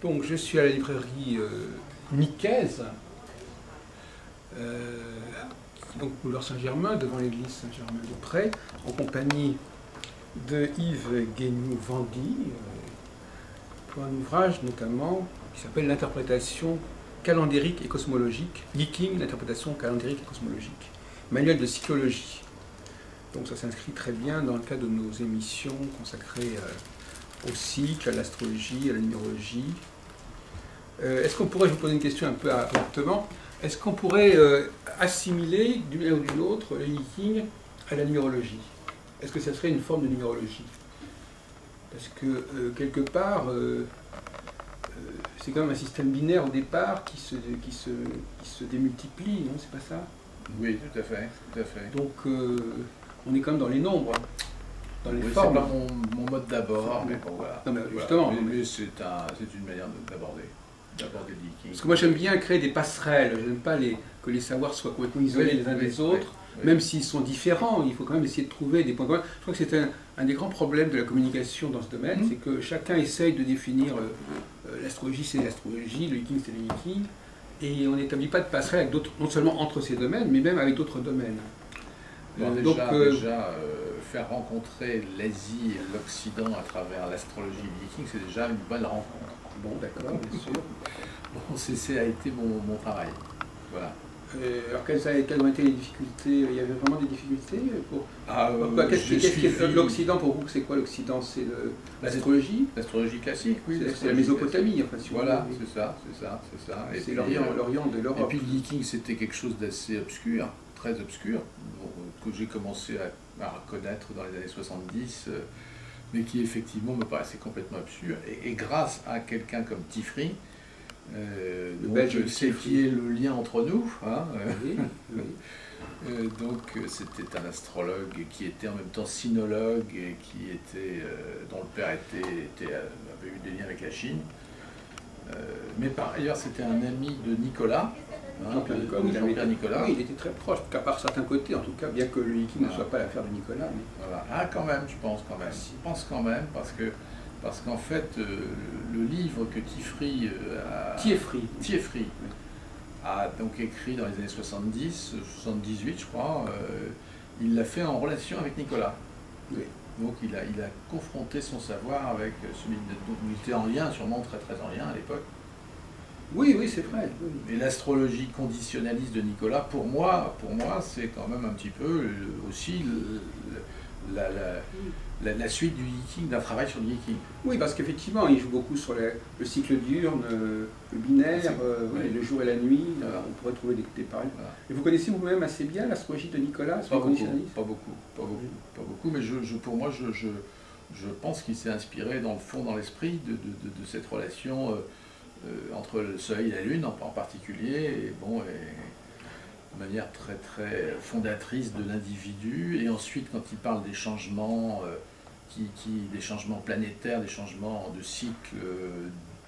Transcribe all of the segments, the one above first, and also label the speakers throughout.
Speaker 1: Donc je suis à la librairie Nicaise, donc boulevard Saint-Germain, devant l'église Saint-Germain-des-Prés, en compagnie de Yves Guénoux-Vendy, pour un ouvrage notamment qui s'appelle L'interprétation calendérique et cosmologique, Geeking, l'interprétation calendérique et cosmologique, manuel de cyclologie. Donc ça s'inscrit très bien dans le cadre de nos émissions consacrées au cycle, à l'astrologie, à la numérologie. Est-ce qu'on pourrait, je vous poser une question un peu abruptement, est-ce qu'on pourrait assimiler d'une manière ou d'une autre le Geeking à la numérologie? Est-ce que ça serait une forme de numérologie? Parce que quelque part, c'est quand même un système binaire au départ qui se démultiplie, non? C'est pas ça?
Speaker 2: Oui, tout à fait, tout à fait.
Speaker 1: Donc on est quand même dans les nombres, dans les
Speaker 2: oui,
Speaker 1: formes.
Speaker 2: C'est pas mon mode d'abord, mais bon voilà.
Speaker 1: Non, mais justement.
Speaker 2: Voilà. Mais c'est une manière d'aborder le geeking.
Speaker 1: Parce que moi j'aime bien créer des passerelles, je n'aime pas que les savoirs soient complètement isolés les uns des autres, même s'ils sont différents, il faut quand même essayer de trouver des points communs. Je crois que c'est un des grands problèmes de la communication dans ce domaine, c'est que chacun essaye de définir l'astrologie c'est l'astrologie, le geeking c'est le geeking, et on n'établit pas de passerelle avec d'autres, non seulement entre ces domaines, mais même avec d'autres domaines.
Speaker 2: Bon, déjà faire rencontrer l'Asie et l'Occident à travers l'astrologie et le geeking, c'est déjà une bonne rencontre.
Speaker 1: Bon, d'accord, bien sûr.
Speaker 2: Bon, ça a été mon travail. Voilà.
Speaker 1: Alors, quelles ont été les difficultés? Il y avait vraiment des difficultés pour... L'Occident, pour vous, c'est quoi l'Occident? C'est l'astrologie?
Speaker 2: L'astrologie classique, oui.
Speaker 1: C'est la Mésopotamie, enfin, si
Speaker 2: voilà,
Speaker 1: oui.
Speaker 2: c'est ça.
Speaker 1: C'est l'Orient de l'Europe.
Speaker 2: Et puis le geeking, c'était quelque chose d'assez obscur, très obscur, que j'ai commencé à reconnaître dans les années 70, mais qui effectivement me paraissait complètement absurde. Et grâce à quelqu'un comme Tifri, c'est qui est le lien entre nous. Hein,
Speaker 1: oui, oui.
Speaker 2: Donc c'était un astrologue qui était en même temps sinologue et qui était, dont le père avait eu des liens avec la Chine. Mais par ailleurs c'était un ami de Nicolas.
Speaker 1: Jean-Pierre Nicolas. Oui, il était très proche, qu'à part certains côtés, en tout cas, bien que le geeking ne soit pas l'affaire de Nicolas. Mais...
Speaker 2: Voilà. Ah, quand même, je pense quand même. Je pense quand même, parce qu'en fait, le livre que Tifri a donc écrit dans les années 70, 78, je crois, il l'a fait en relation avec Nicolas.
Speaker 1: Oui.
Speaker 2: Donc il a confronté son savoir avec celui dont il était en lien, sûrement très très en lien à l'époque.
Speaker 1: Oui, oui, c'est vrai. Oui.
Speaker 2: Et l'astrologie conditionnaliste de Nicolas, pour moi c'est quand même un petit peu aussi la suite du geeking, d'un travail sur le geeking.
Speaker 1: Oui, parce qu'effectivement, il joue beaucoup sur le cycle diurne, le binaire, le jour et la nuit. Voilà. On pourrait trouver des parallèles. Voilà. Et vous connaissez vous-même assez bien l'astrologie de Nicolas?
Speaker 2: Pas beaucoup, mais pour moi, je pense qu'il s'est inspiré dans le fond, dans l'esprit de cette relation entre le Soleil et la Lune en particulier, et de manière très très fondatrice de l'individu. Et ensuite, quand il parle des changements, des changements planétaires, des changements de cycle,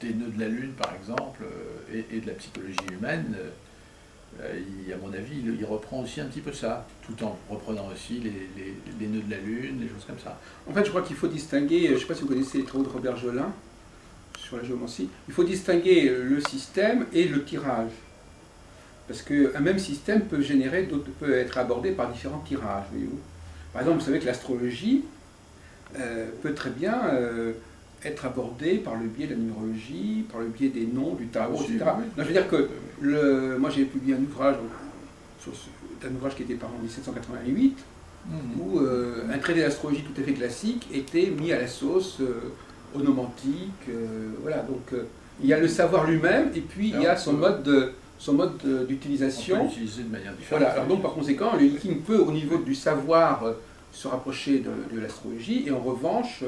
Speaker 2: des nœuds de la Lune par exemple, et de la psychologie humaine, à mon avis, il reprend aussi un petit peu ça, tout en reprenant aussi les nœuds de la Lune, des choses comme ça.
Speaker 1: En fait, je crois qu'il faut distinguer, je ne sais pas si vous connaissez les travaux de Robert Jolin, sur la géomancie, il faut distinguer le système et le tirage. Parce qu'un même système peut être abordé par différents tirages, voyez-vous. Par exemple, vous savez que l'astrologie peut très bien être abordée par le biais de la numérologie, par le biais des noms, du tarot, etc. Non, je veux dire que moi j'ai publié un ouvrage, qui était paru en 1788, où un traité d'astrologie tout à fait classique était mis à la sauce onomantique, voilà, donc il y a le savoir lui-même et puis il y a son mode d'utilisation.
Speaker 2: On peut l'utiliser de manière différente.
Speaker 1: Voilà, alors donc par conséquent, le geeking peut au niveau du savoir se rapprocher de l'astrologie et en revanche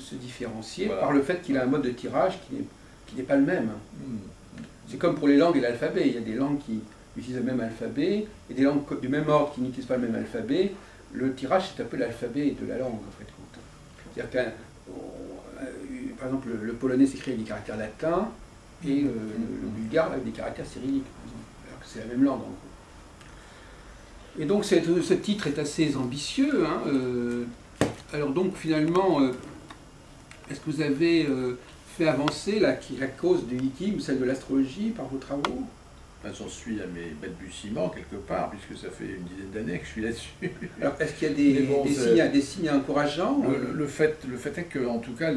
Speaker 1: se différencier par le fait qu'il a un mode de tirage qui n'est pas le même. C'est comme pour les langues et l'alphabet, il y a des langues qui utilisent le même alphabet et des langues du même ordre qui n'utilisent pas le même alphabet. Le tirage c'est un peu l'alphabet de la langue en fait. C'est-à-dire que par exemple, le polonais s'écrit avec des caractères latins et le bulgare avec des caractères cyrilliques, alors que c'est la même langue. Et donc ce titre est assez ambitieux. Alors donc finalement, est-ce que vous avez fait avancer la cause du Viking ou celle de l'astrologie par vos travaux?
Speaker 2: Ben, j'en suis à mes balbutiements quelque part, puisque ça fait une dizaine d'années que je suis là-dessus.
Speaker 1: Alors, est-ce qu'il y a
Speaker 2: Mais bon,
Speaker 1: des signes encourageants?
Speaker 2: Le fait est que, en tout cas,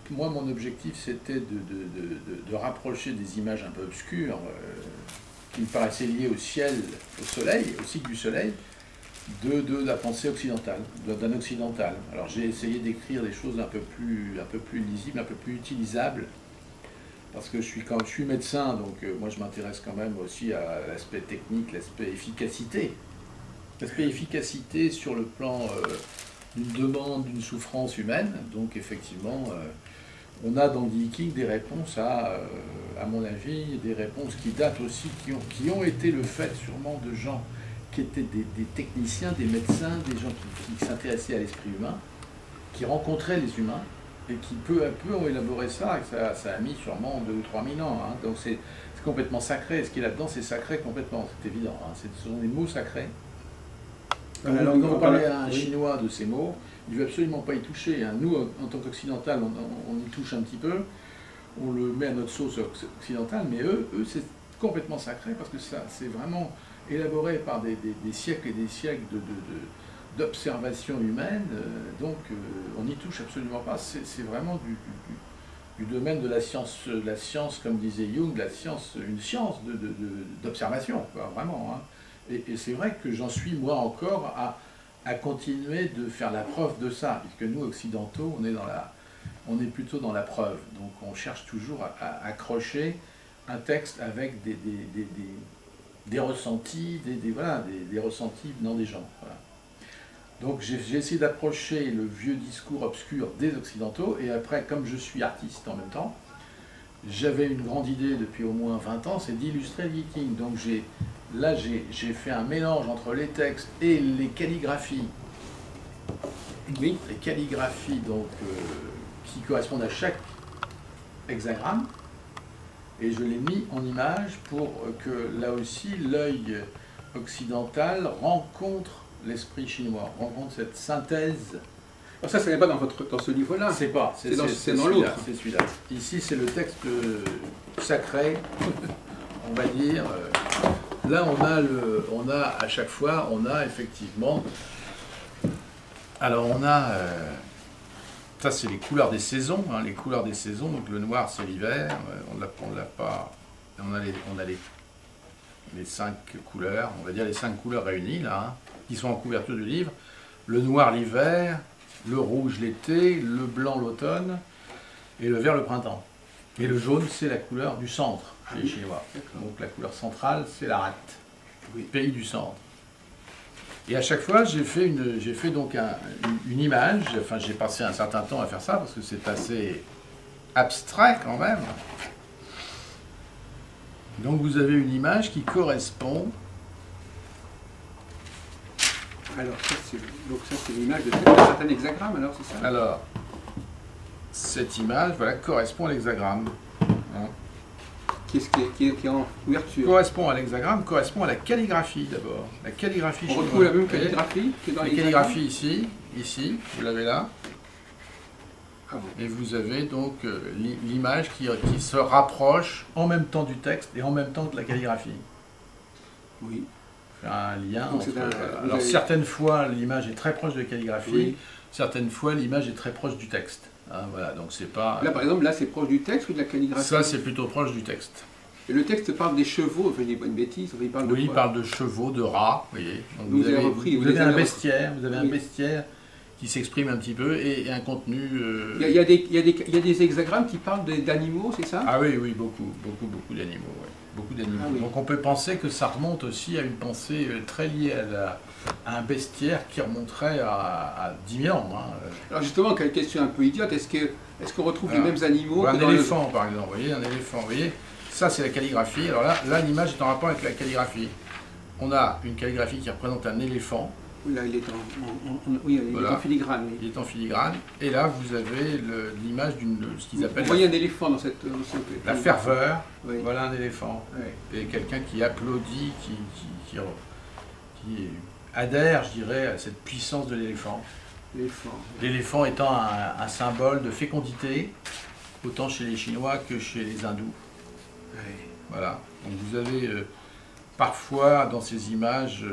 Speaker 2: moi, mon objectif, c'était de rapprocher des images un peu obscures, qui me paraissaient liées au ciel, au soleil, au cycle du soleil, de la pensée occidentale, d'un occidental. Alors, j'ai essayé d'écrire des choses un peu plus lisibles, un peu plus utilisables, parce que quand je suis médecin, donc moi je m'intéresse quand même aussi à l'aspect technique, l'aspect efficacité. L'aspect efficacité sur le plan d'une demande, d'une souffrance humaine. Donc effectivement, on a dans le Viking des réponses à mon avis, des réponses qui datent aussi, qui ont été le fait sûrement de gens qui étaient des techniciens, des médecins, des gens qui s'intéressaient à l'esprit humain, qui rencontraient les humains, et qui peu à peu ont élaboré ça, et ça a mis sûrement 2 ou 3 000 ans. Hein. Donc c'est complètement sacré, ce qui est là-dedans c'est sacré complètement, c'est évident, hein. Ce sont des mots sacrés. Quand vous parlez à un Chinois de ces mots, il ne veut absolument pas y toucher. Hein. Nous, en tant qu'occidental, on y touche un petit peu, on le met à notre sauce occidentale, mais eux c'est complètement sacré, parce que ça c'est vraiment élaboré par des siècles et des siècles d'observation humaine, donc on n'y touche absolument pas. C'est vraiment du domaine de la science, comme disait Jung, une science d'observation, vraiment. Hein. Et c'est vrai que j'en suis, moi, encore à continuer de faire la preuve de ça, puisque nous, occidentaux, on est plutôt dans la preuve. Donc on cherche toujours à accrocher un texte avec des ressentis, des ressentis venant des gens. Voilà. Donc j'ai essayé d'approcher le vieux discours obscur des Occidentaux, et après, comme je suis artiste en même temps, j'avais une grande idée depuis au moins 20 ans, c'est d'illustrer le Viking. Donc j'ai fait un mélange entre les textes et les calligraphies. Oui. Les calligraphies donc, qui correspondent à chaque hexagramme, et je l'ai mis en image pour que là aussi l'œil occidental rencontre l'esprit chinois, rencontre cette synthèse.
Speaker 1: Alors ça n'est pas dans ce livre-là.
Speaker 2: C'est pas,
Speaker 1: c'est dans l'autre.
Speaker 2: C'est celui-là. Ici, c'est le texte sacré, on va dire. Là, on a à chaque fois, on a effectivement. Alors, on a. Ça, c'est les couleurs des saisons. Hein, les couleurs des saisons. Donc, le noir, c'est l'hiver. On l'a pas. On a les 5 couleurs. On va dire les 5 couleurs réunies là. Hein, qui sont en couverture du livre. Le noir l'hiver, le rouge l'été, le blanc l'automne, et le vert le printemps. Et le jaune, c'est la couleur du centre chez les Chinois. Donc la couleur centrale, c'est la rate, pays du centre. Et à chaque fois, j'ai fait donc une image, enfin j'ai passé un certain temps à faire ça, parce que c'est assez abstrait quand même. Donc vous avez une image qui correspond.
Speaker 1: Alors, ça c'est l'image de certains hexagrammes, alors c'est ça?
Speaker 2: Alors, cette image, voilà, correspond à l'hexagramme. Hein.
Speaker 1: Qui est en couverture?
Speaker 2: Correspond à l'hexagramme, correspond à la calligraphie d'abord. La calligraphie chinoise.
Speaker 1: On retrouve la même calligraphie qui est dans l'hexagramme?
Speaker 2: La calligraphie ici, vous l'avez là.
Speaker 1: Ah bon.
Speaker 2: Et vous avez donc l'image qui se rapproche en même temps du texte et en même temps que la calligraphie.
Speaker 1: Oui.
Speaker 2: Un lien entre, alors certaines fois l'image est très proche de la calligraphie, oui. Certaines fois l'image est très proche du texte. Hein, voilà, donc c'est pas.
Speaker 1: Là par exemple, là c'est proche du texte ou de la calligraphie?
Speaker 2: Ça c'est plutôt proche du texte.
Speaker 1: Et le texte parle des chevaux, enfin, je dis pas une bêtise, il parle de quoi?
Speaker 2: Il parle de chevaux, de rats, vous voyez. Donc
Speaker 1: vous avez
Speaker 2: un bestiaire, un bestiaire qui s'exprime un petit peu et un contenu.
Speaker 1: Il y a des hexagrammes qui parlent d'animaux, c'est ça?
Speaker 2: Ah oui, beaucoup d'animaux. Ouais. Beaucoup d'animaux. Ah oui. Donc on peut penser que ça remonte aussi à une pensée très liée à un bestiaire qui remonterait à 10 000 ans. Hein.
Speaker 1: Alors justement, quelle question un peu idiote, est-ce qu'on retrouve les mêmes animaux?
Speaker 2: Un éléphant par exemple, vous voyez, un éléphant, vous voyez, ça c'est la calligraphie. Alors là l'image est en rapport avec la calligraphie. On a une calligraphie qui représente un éléphant.
Speaker 1: Là, il est en filigrane. Oui.
Speaker 2: Il est en filigrane. Et là, vous avez l'image de ce qu'ils appellent...
Speaker 1: Vous voyez un éléphant dans cette...
Speaker 2: La ferveur. Oui. Voilà un éléphant.
Speaker 1: Oui.
Speaker 2: Et quelqu'un qui applaudit, qui adhère, je dirais, à cette puissance de l'éléphant. L'éléphant étant un symbole de fécondité autant chez les Chinois que chez les Hindous. Voilà. Donc vous avez parfois dans ces images,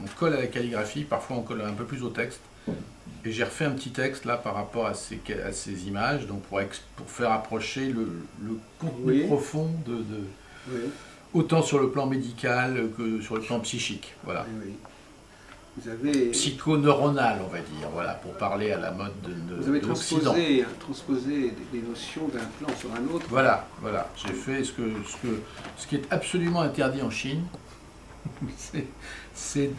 Speaker 2: on colle à la calligraphie, parfois on colle un peu plus au texte. Et j'ai refait un petit texte là par rapport à ces images, donc pour faire approcher le contenu profond autant sur le plan médical que sur le plan psychique. Voilà.
Speaker 1: Vous avez...
Speaker 2: Psychoneuronal, on va dire, voilà, pour parler à la mode de
Speaker 1: Vous avez transposé des notions d'un plan sur un autre.
Speaker 2: Voilà, voilà. J'ai fait ce qui est absolument interdit en Chine, c'est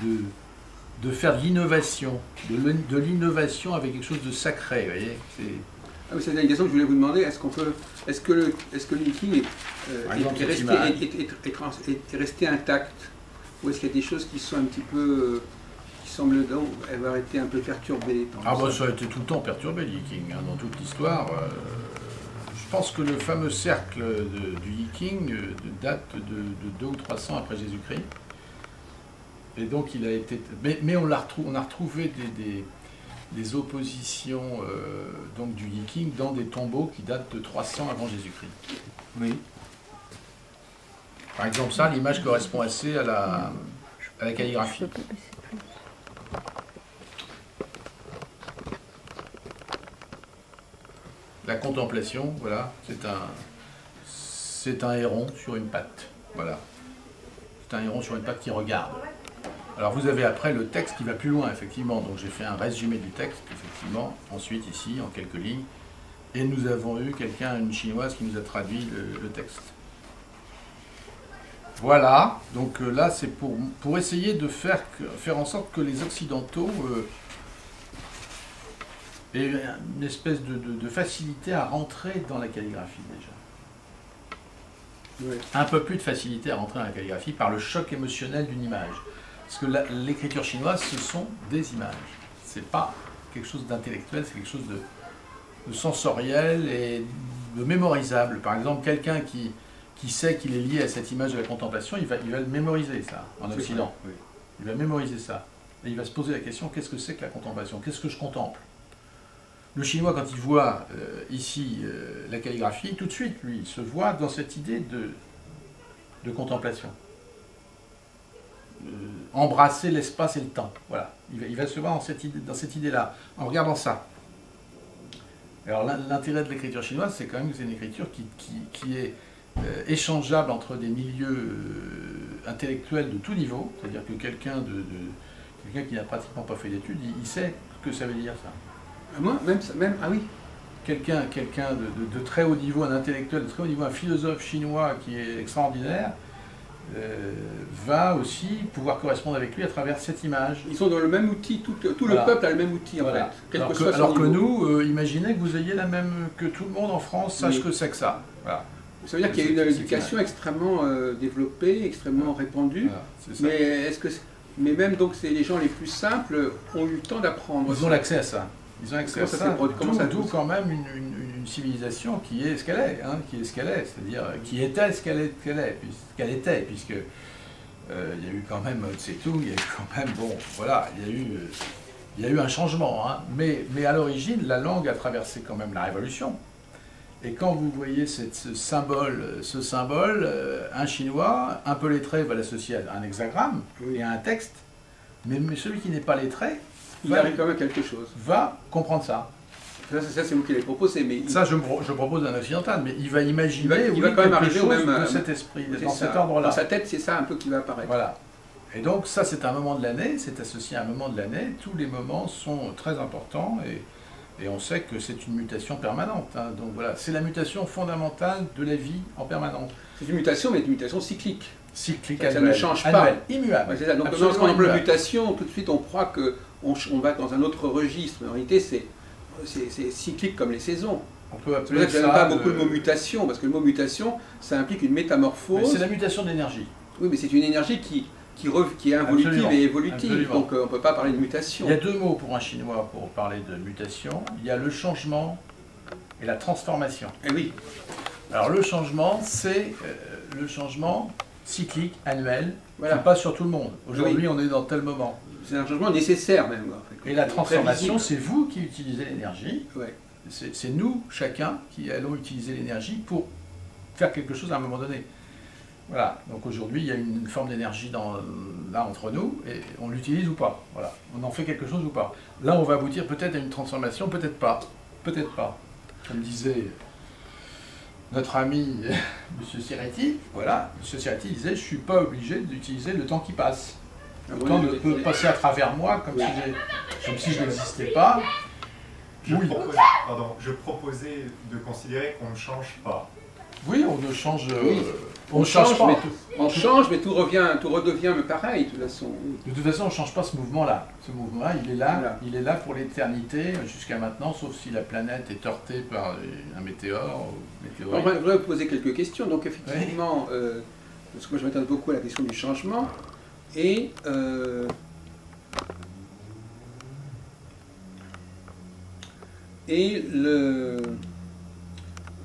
Speaker 2: de faire de l'innovation, de l'innovation avec quelque chose de sacré, vous voyez.
Speaker 1: C'est la question que je voulais vous demander. Est-ce que le Viking est resté intact, ou est-ce qu'il y a des choses qui sont un petit peu qui semblent donc avoir été un peu perturbées?
Speaker 2: Ça a été tout le temps perturbé, le Viking, hein, dans toute l'histoire. Je pense que le fameux cercle du Viking date de 200 ou 300 après Jésus-Christ. Et donc il a été... Mais on a retrouvé des oppositions donc du Viking dans des tombeaux qui datent de 300 avant Jésus-Christ.
Speaker 1: Oui.
Speaker 2: Par exemple, ça, l'image correspond assez à la calligraphie. La contemplation, voilà, c'est un héron sur une patte. Voilà. C'est un héron sur une patte qui regarde. Alors vous avez après le texte qui va plus loin, effectivement. Donc j'ai fait un résumé du texte, effectivement, ensuite ici, en quelques lignes. Et nous avons eu une chinoise qui nous a traduit le texte. Voilà, donc là c'est pour essayer de faire en sorte que les Occidentaux aient une espèce de facilité à rentrer dans la calligraphie déjà. Oui. Un peu plus de facilité à rentrer dans la calligraphie par le choc émotionnel d'une image. Parce que l'écriture chinoise, ce sont des images. C'est pas quelque chose d'intellectuel, c'est quelque chose de sensoriel et de mémorisable. Par exemple, quelqu'un qui sait qu'il est lié à cette image de la contemplation, il va le mémoriser, ça, en Occident. Oui. Il va mémoriser ça. Et il va se poser la question, qu'est-ce que c'est que la contemplation? Qu'est-ce que je contemple? Le Chinois, quand il voit ici la calligraphie, tout de suite, lui, il se voit dans cette idée de contemplation. Embrasser l'espace et le temps. Voilà. Il va se voir dans cette idée-là, en regardant ça. Alors l'intérêt de l'écriture chinoise, c'est quand même que c'est une écriture qui est échangeable entre des milieux intellectuels de tout niveau, c'est-à-dire que quelqu'un qui n'a pratiquement pas fait d'études, il sait ce que ça veut dire ça.
Speaker 1: Moi, ah oui.
Speaker 2: Quelqu'un de très haut niveau, un intellectuel de très haut niveau, un philosophe chinois qui est extraordinaire, va aussi pouvoir correspondre avec lui à travers cette image.
Speaker 1: Ils sont dans le même outil, tout le peuple a le même outil en fait.
Speaker 2: Alors que nous, imaginez que vous ayez que tout le monde en France sache que c'est que ça. Voilà.
Speaker 1: Ça veut dire qu'il y a une éducation extrêmement développée, extrêmement répandue, voilà, mais même donc les gens les plus simples ont eu le temps d'apprendre.
Speaker 2: Ils ont l'accès à ça. Ils ont accès à ça. D'où quand même une civilisation qui est ce qu'elle est, hein, c'est-à-dire qui était ce qu'elle était, puisque il y a eu quand même Tse-tung, il y a eu quand même, bon, voilà, il y a eu un changement, hein, mais à l'origine, la langue a traversé quand même la révolution. Et quand vous voyez ce symbole, un Chinois, un peu lettré, va l'associer à un hexagramme et à un texte, mais celui qui n'est pas lettré,
Speaker 1: il arrive quand même quelque chose.
Speaker 2: Va comprendre ça.
Speaker 1: Ça c'est vous qui l'avez proposé. Mais
Speaker 2: ça, je propose à un occidental, mais il va imaginer
Speaker 1: il va quand même arriver au même
Speaker 2: de cet esprit, dans cet ordre-là.
Speaker 1: Dans sa tête, c'est ça un peu qui va apparaître.
Speaker 2: Voilà. Et donc ça, c'est un moment de l'année, c'est associé à un moment de l'année. Tous les moments sont très importants et on sait que c'est une mutation permanente. Hein. Donc voilà, c'est la mutation fondamentale de la vie en permanence.
Speaker 1: C'est une mutation, mais une mutation cyclique.
Speaker 2: Cyclique,
Speaker 1: ça ne change pas.
Speaker 2: Annuelle, immuable.
Speaker 1: Ouais, c'est ça. Donc lorsqu'on parle de mutation, tout de suite on croit qu'on va dans un autre registre. Mais en réalité, c'est cyclique comme les saisons.
Speaker 2: On peut appeler
Speaker 1: c'est pour ça que je n'aime pas beaucoup le mot mutation, parce que le mot mutation, ça implique une métamorphose.
Speaker 2: C'est la mutation de l'énergie.
Speaker 1: Oui, mais c'est une énergie qui est involutive. Absolument. Et évolutive. Absolument. Donc on ne peut pas parler de mutation.
Speaker 2: Il y a deux mots pour un Chinois pour parler de mutation. Il y a le changement et la transformation.
Speaker 1: Eh oui.
Speaker 2: Alors le changement, c'est le changement cyclique, annuel,
Speaker 1: voilà.
Speaker 2: Qui passe sur tout le monde. Aujourd'hui, on est dans tel moment.
Speaker 1: C'est un changement nécessaire même.
Speaker 2: Et la transformation, c'est vous qui utilisez l'énergie.
Speaker 1: Ouais.
Speaker 2: C'est nous, chacun, qui allons utiliser l'énergie pour faire quelque chose à un moment donné. Voilà, donc aujourd'hui, il y a une forme d'énergie là entre nous, et on l'utilise ou pas. Voilà, on en fait quelque chose ou pas. Là, on va aboutir peut-être à une transformation, peut-être pas. Peut-être pas. Comme disait notre ami M. Siretti, voilà, M. Siretti disait « Je ne suis pas obligé d'utiliser le temps qui passe. Le temps peut passer à travers moi comme si je n'existais pas. »
Speaker 3: Je proposais de considérer qu'on ne change pas.
Speaker 2: Oui, on ne change,
Speaker 1: on change pas. On change, mais tout redevient pareil, de toute façon.
Speaker 2: De toute façon, on ne change pas ce mouvement-là. Ce mouvement-là, il est là,
Speaker 1: voilà.
Speaker 2: Il est là pour l'éternité, jusqu'à maintenant, sauf si la planète est heurtée par un météore.
Speaker 1: Je voudrais vous poser quelques questions. Donc, effectivement, parce que moi, je m'intéresse beaucoup à la question du changement. Et vous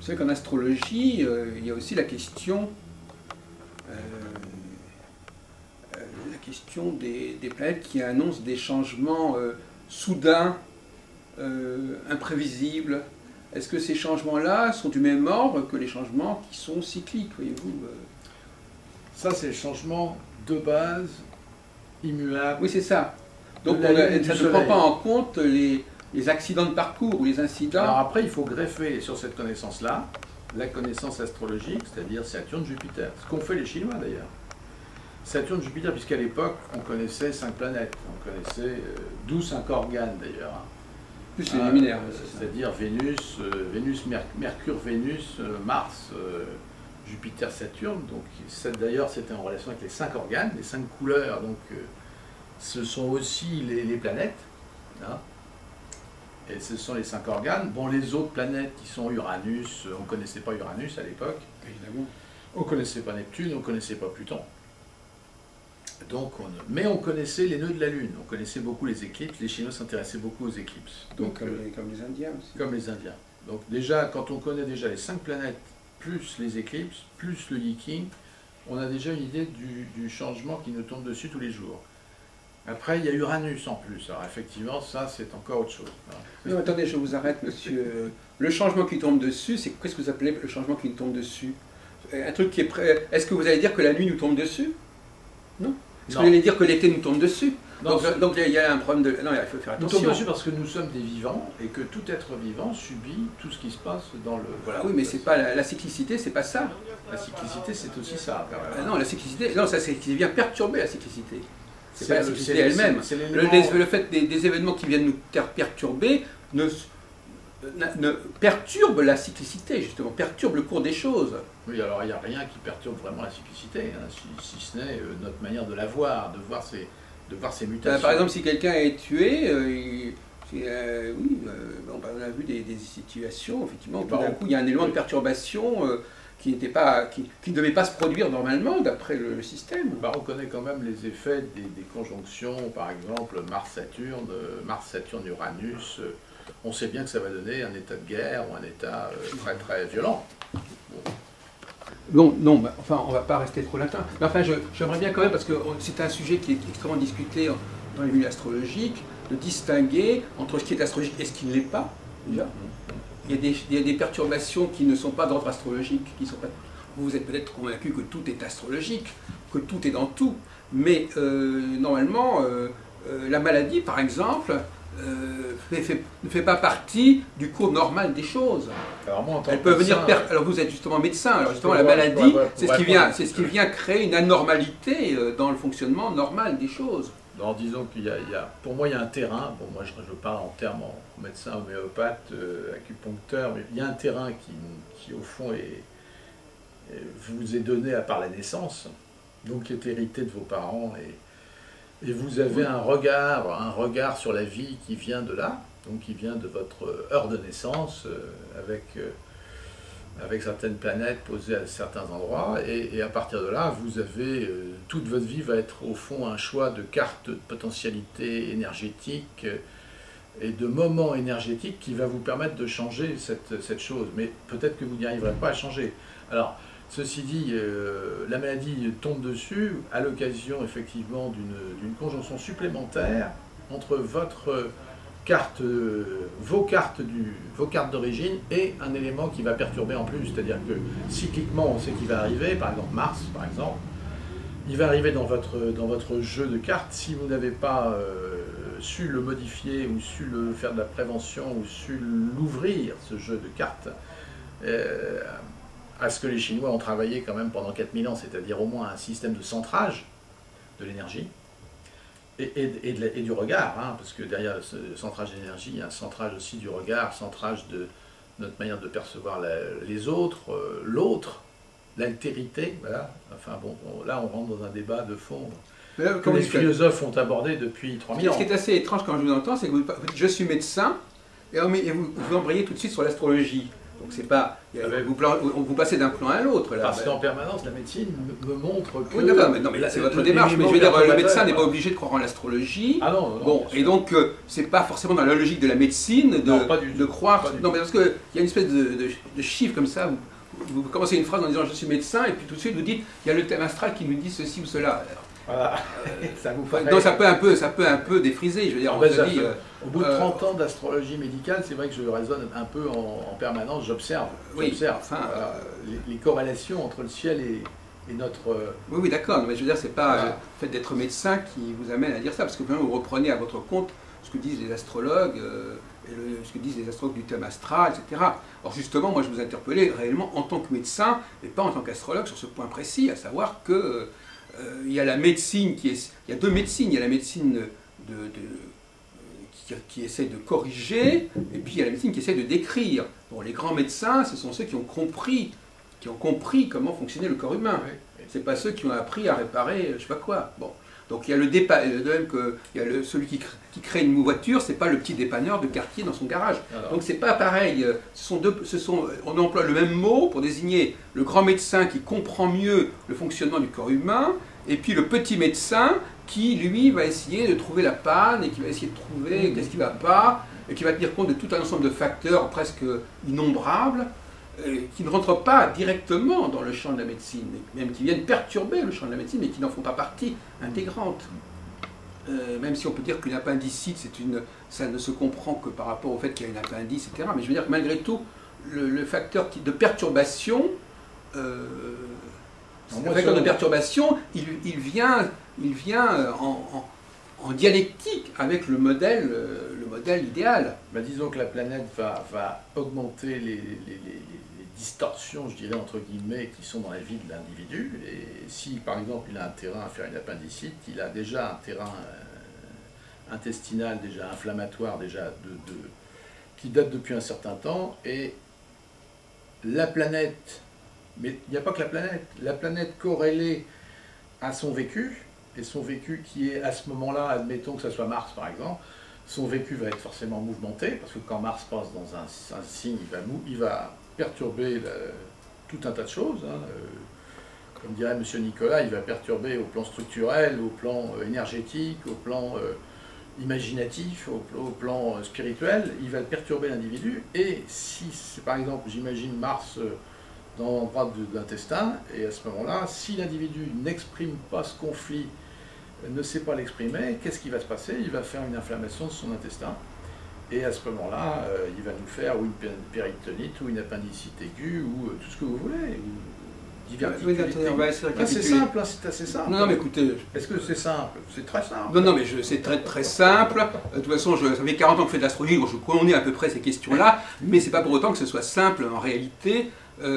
Speaker 1: savez qu'en astrologie, il y a aussi la question des planètes qui annoncent des changements soudains, imprévisibles. Est-ce que ces changements-là sont du même ordre que les changements qui sont cycliques, voyez-vous?
Speaker 2: Ça, c'est le changement de base, immuable.
Speaker 1: Oui, c'est ça. Donc, ça ne prend pas en compte les accidents de parcours ou les incidents.
Speaker 2: Alors après, il faut greffer sur cette connaissance-là la connaissance astrologique, c'est-à-dire Saturne-Jupiter. Ce qu'ont fait les Chinois d'ailleurs. Saturne-Jupiter, puisqu'à l'époque, on connaissait 5 planètes. On connaissait 12 5 organes d'ailleurs.
Speaker 1: Plus les luminaires.
Speaker 2: C'est-à-dire Vénus, Mercure, Vénus, Mars, Jupiter, Saturne. Donc d'ailleurs, c'était en relation avec les 5 organes, les 5 couleurs. Donc ce sont aussi les planètes. Hein. Et ce sont les 5 organes. Bon, les autres planètes qui sont Uranus, on ne connaissait pas Uranus à l'époque.
Speaker 1: Évidemment.
Speaker 2: On ne connaissait pas Neptune, on ne connaissait pas Pluton. Donc mais on connaissait les nœuds de la Lune, on connaissait beaucoup les éclipses, les Chinois s'intéressaient beaucoup aux éclipses.
Speaker 1: Donc, comme les Indiens aussi.
Speaker 2: Comme les Indiens. Donc déjà, quand on connaît déjà les 5 planètes, plus les éclipses, plus le Yiking, on a déjà une idée du changement qui nous tombe dessus tous les jours. Après, il y a Uranus en plus. Alors effectivement, ça, c'est encore autre chose.
Speaker 1: Non, attendez, je vous arrête, monsieur. Le changement qui tombe dessus, c'est qu'est-ce que vous appelez le changement qui nous tombe dessus? Un truc qui est prêt. Est-ce que vous allez dire que la nuit nous tombe dessus? Non. Est-ce que vous allez dire que l'été nous tombe dessus? Donc il y a un problème de... Non, il faut faire attention.
Speaker 2: Nous tombons dessus parce que nous sommes des vivants et que tout être vivant subit tout ce qui se passe dans le...
Speaker 1: Voilà, oui, mais c'est pas la cyclicité, c'est pas ça.
Speaker 2: La cyclicité, c'est aussi ça.
Speaker 1: Non, la cyclicité, non, ça vient perturber la cyclicité. C'est pas la cyclicité elle-même. Le fait des événements qui viennent nous perturber perturbe la cyclicité, justement, perturbe le cours des choses.
Speaker 2: Oui, alors il n'y a rien qui perturbe vraiment la cyclicité, hein, si ce n'est notre manière de la voir, de voir ces mutations.
Speaker 1: Par exemple, si quelqu'un est tué, oui, on a vu des situations, effectivement, où tout d'un coup, il y a un élément de perturbation qui ne devait pas se produire normalement, d'après le système.
Speaker 2: On connaît quand même les effets des conjonctions, par exemple Mars-Saturne, Mars-Saturne-Uranus. On sait bien que ça va donner un état de guerre ou un état très très violent.
Speaker 1: Non, enfin, on ne va pas rester trop latin. Mais enfin, j'aimerais bien quand même, parce que c'est un sujet qui est extrêmement discuté dans les milieux astrologiques, de distinguer entre ce qui est astrologique et ce qui ne l'est pas, déjà. Il y a des perturbations qui ne sont pas d'ordre astrologique, qui sont pas... Vous êtes peut-être convaincu que tout est astrologique, que tout est dans tout, mais normalement, la maladie, par exemple, ne fait pas partie du cours normal des choses.
Speaker 2: Alors, moi,
Speaker 1: elle peut venir alors vous êtes justement médecin, alors justement la maladie, c'est ce qui vient créer une anormalité dans le fonctionnement normal des choses.
Speaker 2: Alors, disons pour moi il y a un terrain, bon moi je parle en termes en médecin homéopathe, acupuncteur, mais il y a un terrain qui au fond vous est donné à part la naissance, donc qui est hérité de vos parents, et vous avez un regard sur la vie qui vient de là, donc qui vient de votre heure de naissance, avec certaines planètes posées à certains endroits, et à partir de là, vous avez, toute votre vie va être au fond un choix de cartes de potentialité énergétique et de moments énergétiques qui va vous permettre de changer cette chose, mais peut-être que vous n'y arriverez pas à changer. Alors, ceci dit, la maladie tombe dessus à l'occasion effectivement d'une conjonction supplémentaire entre votre vos cartes d'origine et un élément qui va perturber en plus. C'est-à-dire que cycliquement, on sait qu'il va arriver, par exemple Mars, par exemple, il va arriver dans votre jeu de cartes. Si vous n'avez pas su le modifier ou su le faire de la prévention ou su l'ouvrir, ce jeu de cartes, à ce que les Chinois ont travaillé quand même pendant 4000 ans, c'est-à-dire au moins un système de centrage de l'énergie, et du regard, hein, parce que derrière le centrage d'énergie, il y a un centrage aussi du regard, centrage de notre manière de percevoir les autres, l'autre, l'altérité, voilà. Enfin bon, là on rentre dans un débat de fond que les philosophes ont abordé depuis 3000 ans.
Speaker 1: Ce qui est assez étrange quand je vous entends, c'est que vous dites « je suis médecin » et vous embrayez tout de suite sur l'astrologie. Donc c'est pas, vous passez d'un plan à l'autre.
Speaker 2: Parce qu'en permanence, la médecine me montre que...
Speaker 1: Oui, non, mais c'est votre démarche, mais je veux dire, le médecin n'est pas obligé de croire en l'astrologie.
Speaker 2: Ah non,
Speaker 1: bon, et donc, c'est pas forcément dans la logique de la médecine de croire... Non, mais parce qu'il y a une espèce de chiffre comme ça, vous commencez une phrase en disant « je suis médecin » et puis tout de suite vous dites « il y a le thème astral qui nous dit ceci ou cela ».
Speaker 2: Voilà. Ça vous ferait...
Speaker 1: Donc ça peut un peu défriser, je veux dire,
Speaker 2: au bout de 30 ans d'astrologie médicale, c'est vrai que je raisonne un peu en permanence, j'observe les corrélations entre le ciel et notre...
Speaker 1: Oui, d'accord, mais je veux dire, c'est pas le fait d'être médecin qui vous amène à dire ça, parce que vous reprenez à votre compte ce que disent les astrologues, ce que disent les astrologues du thème astral, etc. Alors justement, moi je vous interpellais réellement en tant que médecin, et pas en tant qu'astrologue, sur ce point précis, à savoir que il y a la médecine il y a deux médecines, il y a la médecine qui essaie de corriger, et puis il y a la médecine qui essaie de décrire. Bon, les grands médecins, ce sont ceux qui ont compris comment fonctionnait le corps humain. C'est pas ceux qui ont appris à réparer je sais pas quoi. Bon. Donc il y a celui qui crée une voiture, c'est pas le petit dépanneur de quartier dans son garage. Alors. Donc c'est pas pareil. On emploie le même mot pour désigner le grand médecin qui comprend mieux le fonctionnement du corps humain, et puis le petit médecin qui lui va essayer de trouver la panne et qui va essayer de trouver qu'est-ce qui va pas, et qui va tenir compte de tout un ensemble de facteurs presque innombrables, qui ne rentrent pas directement dans le champ de la médecine, même qui viennent perturber le champ de la médecine, mais qui n'en font pas partie intégrante. Même si on peut dire qu'une appendicite, ça ne se comprend que par rapport au fait qu'il y a une appendice, etc. Mais je veux dire que malgré tout, le facteur de perturbation, il vient en dialectique avec le modèle idéal.
Speaker 2: Ben, disons que la planète va augmenter les distorsions, je dirais, entre guillemets, qui sont dans la vie de l'individu. Et si, par exemple, il a un terrain à faire une appendicite, il a déjà un terrain intestinal, déjà inflammatoire, déjà qui date depuis un certain temps. Et la planète, mais il n'y a pas que la planète corrélée à son vécu, et son vécu qui est à ce moment-là, admettons que ce soit Mars par exemple, son vécu va être forcément mouvementé, parce que quand Mars passe dans un signe, il va perturber tout un tas de choses. Hein. Comme dirait M. Nicolas, il va perturber au plan structurel, au plan énergétique, au plan imaginatif, au plan spirituel. Il va perturber l'individu. Et si, par exemple, j'imagine Mars dans l'endroit de l'intestin, et à ce moment-là, si l'individu n'exprime pas ce conflit, ne sait pas l'exprimer, qu'est-ce qui va se passer? Il va faire une inflammation de son intestin. Et à ce moment-là, il va nous faire ou une péritonite, ou une appendicite aiguë, ou tout ce que vous voulez, ou diverticulité. C'est simple, hein, c'est assez simple.
Speaker 1: Non, mais écoutez...
Speaker 2: Est-ce que c'est simple? C'est très simple.
Speaker 1: Non, mais c'est très simple. De toute façon, ça fait 40 ans que je fais de l'astrologie, donc je connais à peu près ces questions-là, mais c'est pas pour autant que ce soit simple en réalité,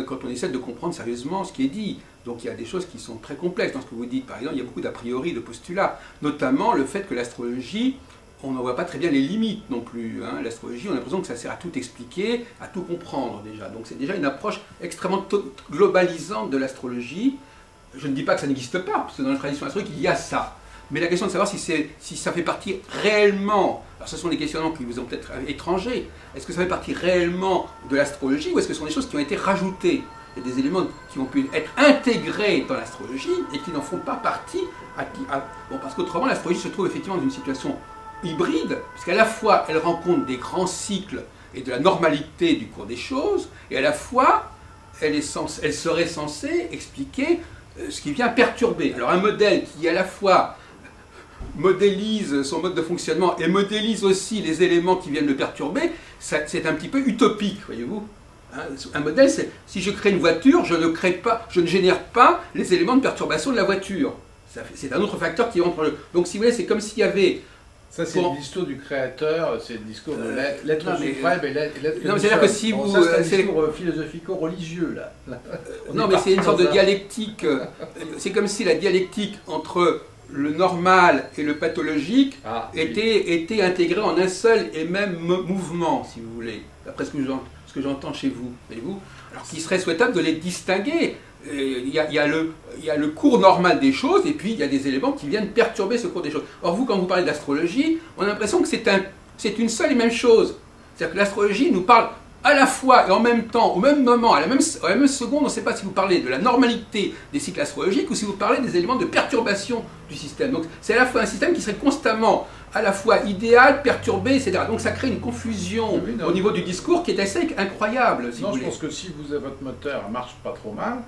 Speaker 1: quand on essaie de comprendre sérieusement ce qui est dit. Donc il y a des choses qui sont très complexes dans ce que vous dites. Par exemple, il y a beaucoup d'a priori, de postulats, notamment le fait que l'astrologie, on ne voit pas très bien les limites non plus. Hein. L'astrologie, on a l'impression que ça sert à tout expliquer, à tout comprendre déjà. Donc c'est déjà une approche extrêmement globalisante de l'astrologie. Je ne dis pas que ça n'existe pas, parce que dans la tradition astrologique, il y a ça. Mais la question de savoir si ça fait partie réellement, alors ce sont des questionnements qui vous sont peut-être étrangers, est-ce que ça fait partie réellement de l'astrologie ou est-ce que ce sont des choses qui ont été rajoutées? Il y a des éléments qui ont pu être intégrés dans l'astrologie et qui n'en font pas partie. Bon, parce qu'autrement, l'astrologie se trouve effectivement dans une situation hybride, parce qu'à la fois, elle rend compte des grands cycles et de la normalité du cours des choses, et à la fois, elle serait censée expliquer ce qui vient perturber. Alors un modèle qui à la fois modélise son mode de fonctionnement et modélise aussi les éléments qui viennent le perturber, c'est un petit peu utopique, voyez-vous. Hein, un modèle, c'est si je crée une voiture, je ne génère pas les éléments de perturbation de la voiture. C'est un autre facteur qui entre le... Donc si vous voulez, c'est comme s'il y avait...
Speaker 2: Ça, c'est le discours du créateur, c'est le discours de l'être suprême et l'être...
Speaker 1: Non, mais c'est-à-dire que si vous...
Speaker 2: Ça, c'est un discours philosophico-religieux, là.
Speaker 1: Non, mais c'est une sorte de dialectique. C'est comme si la dialectique entre le normal et le pathologique était intégrée en un seul et même mouvement, si vous voulez, d'après ce que j'entends chez vous. Voyez-vous ? Alors qu'il serait souhaitable de les distinguer. Il y a le cours normal des choses et puis il y a des éléments qui viennent perturber ce cours des choses. Or vous, quand vous parlez d'astrologie, on a l'impression que c'est une seule et même chose. C'est-à-dire que l'astrologie nous parle à la fois et en même temps, au même moment, à la même seconde, on ne sait pas si vous parlez de la normalité des cycles astrologiques ou si vous parlez des éléments de perturbation du système. Donc c'est à la fois un système qui serait constamment à la fois idéal, perturbé, etc. Donc ça crée une confusion au niveau du discours qui est assez incroyable, si vous voulez.
Speaker 2: Je pense que si votre moteur ne marche pas trop mal,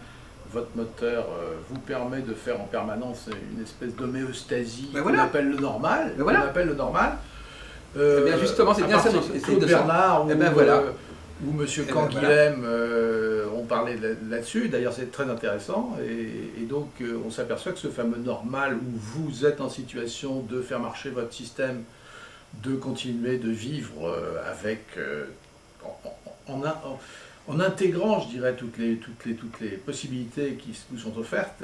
Speaker 2: votre moteur vous permet de faire en permanence une espèce d'homéostasie qu'on appelle le normal.
Speaker 1: Eh bien justement, c'est bien ça.
Speaker 2: Claude Bernard ou Monsieur Canguilhem ont parlé là-dessus. D'ailleurs, c'est très intéressant. Et donc, on s'aperçoit que ce fameux normal où vous êtes en situation de faire marcher votre système, de continuer de vivre avec... en intégrant, je dirais, toutes les possibilités qui vous sont offertes,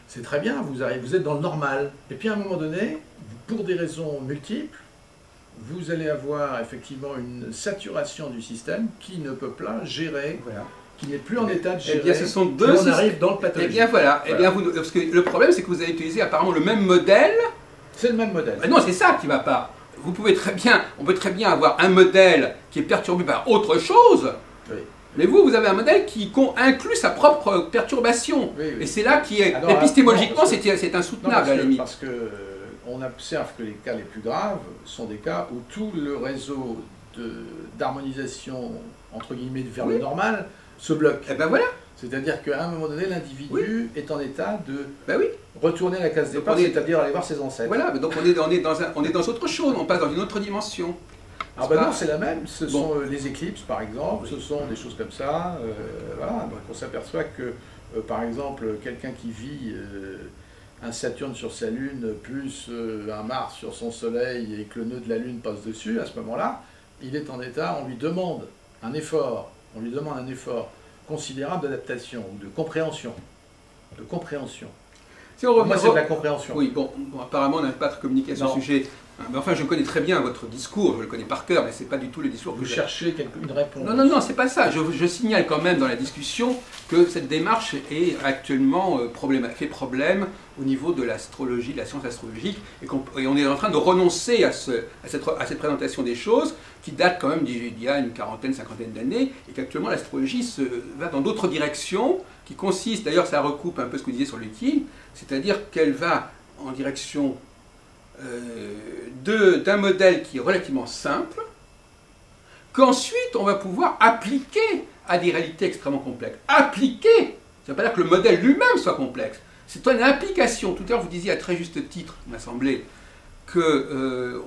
Speaker 2: c'est très bien, vous êtes dans le normal. Et puis à un moment donné, pour des raisons multiples, vous allez avoir effectivement une saturation du système qui ne peut pas gérer, qui n'est plus en état de gérer.
Speaker 1: Eh bien, ce sont deux.
Speaker 2: On arrive dans le pathologique.
Speaker 1: Eh bien voilà. Eh bien, parce que le problème, c'est que vous avez utilisé apparemment le même modèle.
Speaker 2: C'est le même modèle.
Speaker 1: Non, c'est ça qui ne va pas. On peut très bien avoir un modèle qui est perturbé par autre chose. Oui. Mais vous avez un modèle qui inclut sa propre perturbation. Oui. Et c'est là qui est... Alors, épistémologiquement, c'est insoutenable, à la limite.
Speaker 2: Parce qu'on observe que les cas les plus graves sont des cas où tout le réseau d'harmonisation, entre guillemets, vers le normal, se bloque.
Speaker 1: Eh ben voilà.
Speaker 2: C'est-à-dire qu'à un moment donné, l'individu est en état de retourner à la case départ, c'est-à-dire aller voir ses ancêtres.
Speaker 1: Voilà, mais donc on est dans autre chose, on passe dans une autre dimension.
Speaker 2: Ah ben non, c'est la même. Ce sont les éclipses, par exemple, ce sont des choses comme ça. Voilà, donc on s'aperçoit que, par exemple, quelqu'un qui vit un Saturne sur sa Lune, plus un Mars sur son Soleil, et que le nœud de la Lune passe dessus, à ce moment-là, il est en état, on lui demande un effort considérable d'adaptation, ou de compréhension.
Speaker 1: Si on revient,
Speaker 2: moi, c'est de la compréhension.
Speaker 1: Oui, bon apparemment, on n'a pas communiqué à ce sujet. Mais enfin, je connais très bien votre discours, je le connais par cœur, mais ce n'est pas du tout le discours que
Speaker 2: vous cherchez une réponse.
Speaker 1: Non, c'est pas ça. Je signale quand même dans la discussion que cette démarche est actuellement fait problème au niveau de l'astrologie, de la science astrologique, et on est en train de renoncer à cette présentation des choses qui date quand même d'il y a une quarantaine, cinquantaine d'années, et qu'actuellement l'astrologie va dans d'autres directions, qui consistent, d'ailleurs ça recoupe un peu ce que vous disiez sur le King, c'est-à-dire qu'elle va en direction d'un modèle qui est relativement simple, qu'ensuite on va pouvoir appliquer à des réalités extrêmement complexes. Appliquer, ça ne veut pas dire que le modèle lui-même soit complexe, c'est une application. Tout à l'heure vous disiez à très juste titre, il m'a semblé, qu'il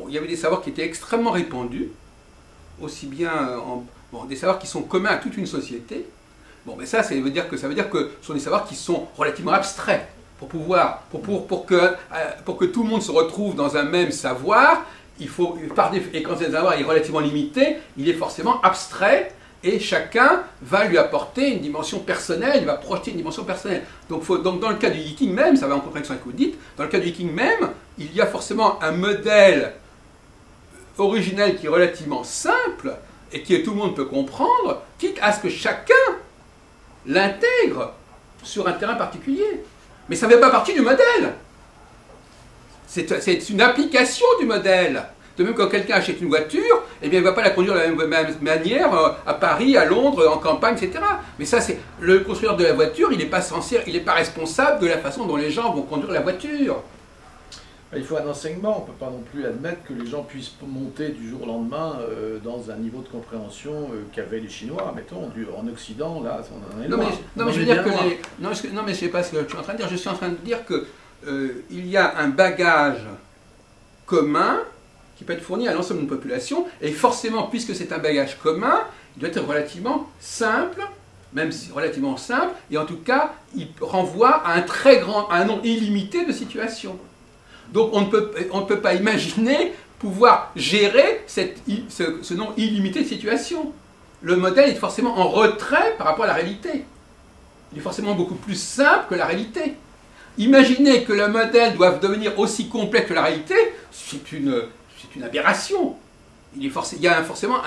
Speaker 1: y avait des savoirs qui étaient extrêmement répandus, aussi bien des savoirs qui sont communs à toute une société. Bon, mais ça veut dire que ce sont des savoirs qui sont relativement abstraits. Pour que tout le monde se retrouve dans un même savoir, et quand ce savoir est relativement limité, il est forcément abstrait, et chacun va lui apporter une dimension personnelle, il va projeter une dimension personnelle. Donc dans le cas du Yiking même, ça va en contradiction avec ce que vous dites, dans le cas du Yiking même, il y a forcément un modèle originel qui est relativement simple, et que tout le monde peut comprendre, quitte à ce que chacun l'intègre sur un terrain particulier. Mais ça ne fait pas partie du modèle. C'est une application du modèle. De même, quand quelqu'un achète une voiture, eh bien, il ne va pas la conduire de la même manière à Paris, à Londres, en campagne, etc. Mais ça, c'est le constructeur de la voiture, il n'est pas responsable de la façon dont les gens vont conduire la voiture.
Speaker 2: Il faut un enseignement, on ne peut pas non plus admettre que les gens puissent monter du jour au lendemain dans un niveau de compréhension qu'avaient les Chinois, mettons, en Occident, là, on en est loin.
Speaker 1: Non, mais je veux dire que non, mais je ne sais pas ce que je suis en train de dire. Je suis en train de dire que il y a un bagage commun qui peut être fourni à l'ensemble d'une population, et forcément, puisque c'est un bagage commun, il doit être relativement simple, même si relativement simple, et en tout cas, il renvoie à un nombre illimité de situations. Donc on ne peut pas imaginer pouvoir gérer ce nombre illimité de situations. Le modèle est forcément en retrait par rapport à la réalité. Il est forcément beaucoup plus simple que la réalité. Imaginer que le modèle doive devenir aussi complet que la réalité, c'est une aberration. Il y a forcément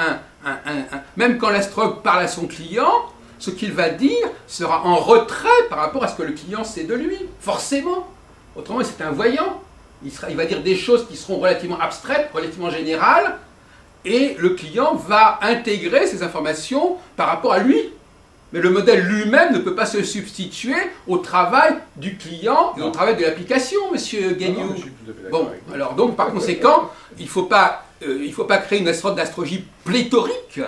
Speaker 1: même quand l'astrologue parle à son client, ce qu'il va dire sera en retrait par rapport à ce que le client sait de lui, forcément. Autrement, c'est un voyant. Il va dire des choses qui seront relativement abstraites, relativement générales, et le client va intégrer ces informations par rapport à lui. Mais le modèle lui-même ne peut pas se substituer au travail du client et au travail de l'application, monsieur Guéniou. Bon, alors donc par conséquent, il ne faut pas créer une sorte d'astrologie pléthorique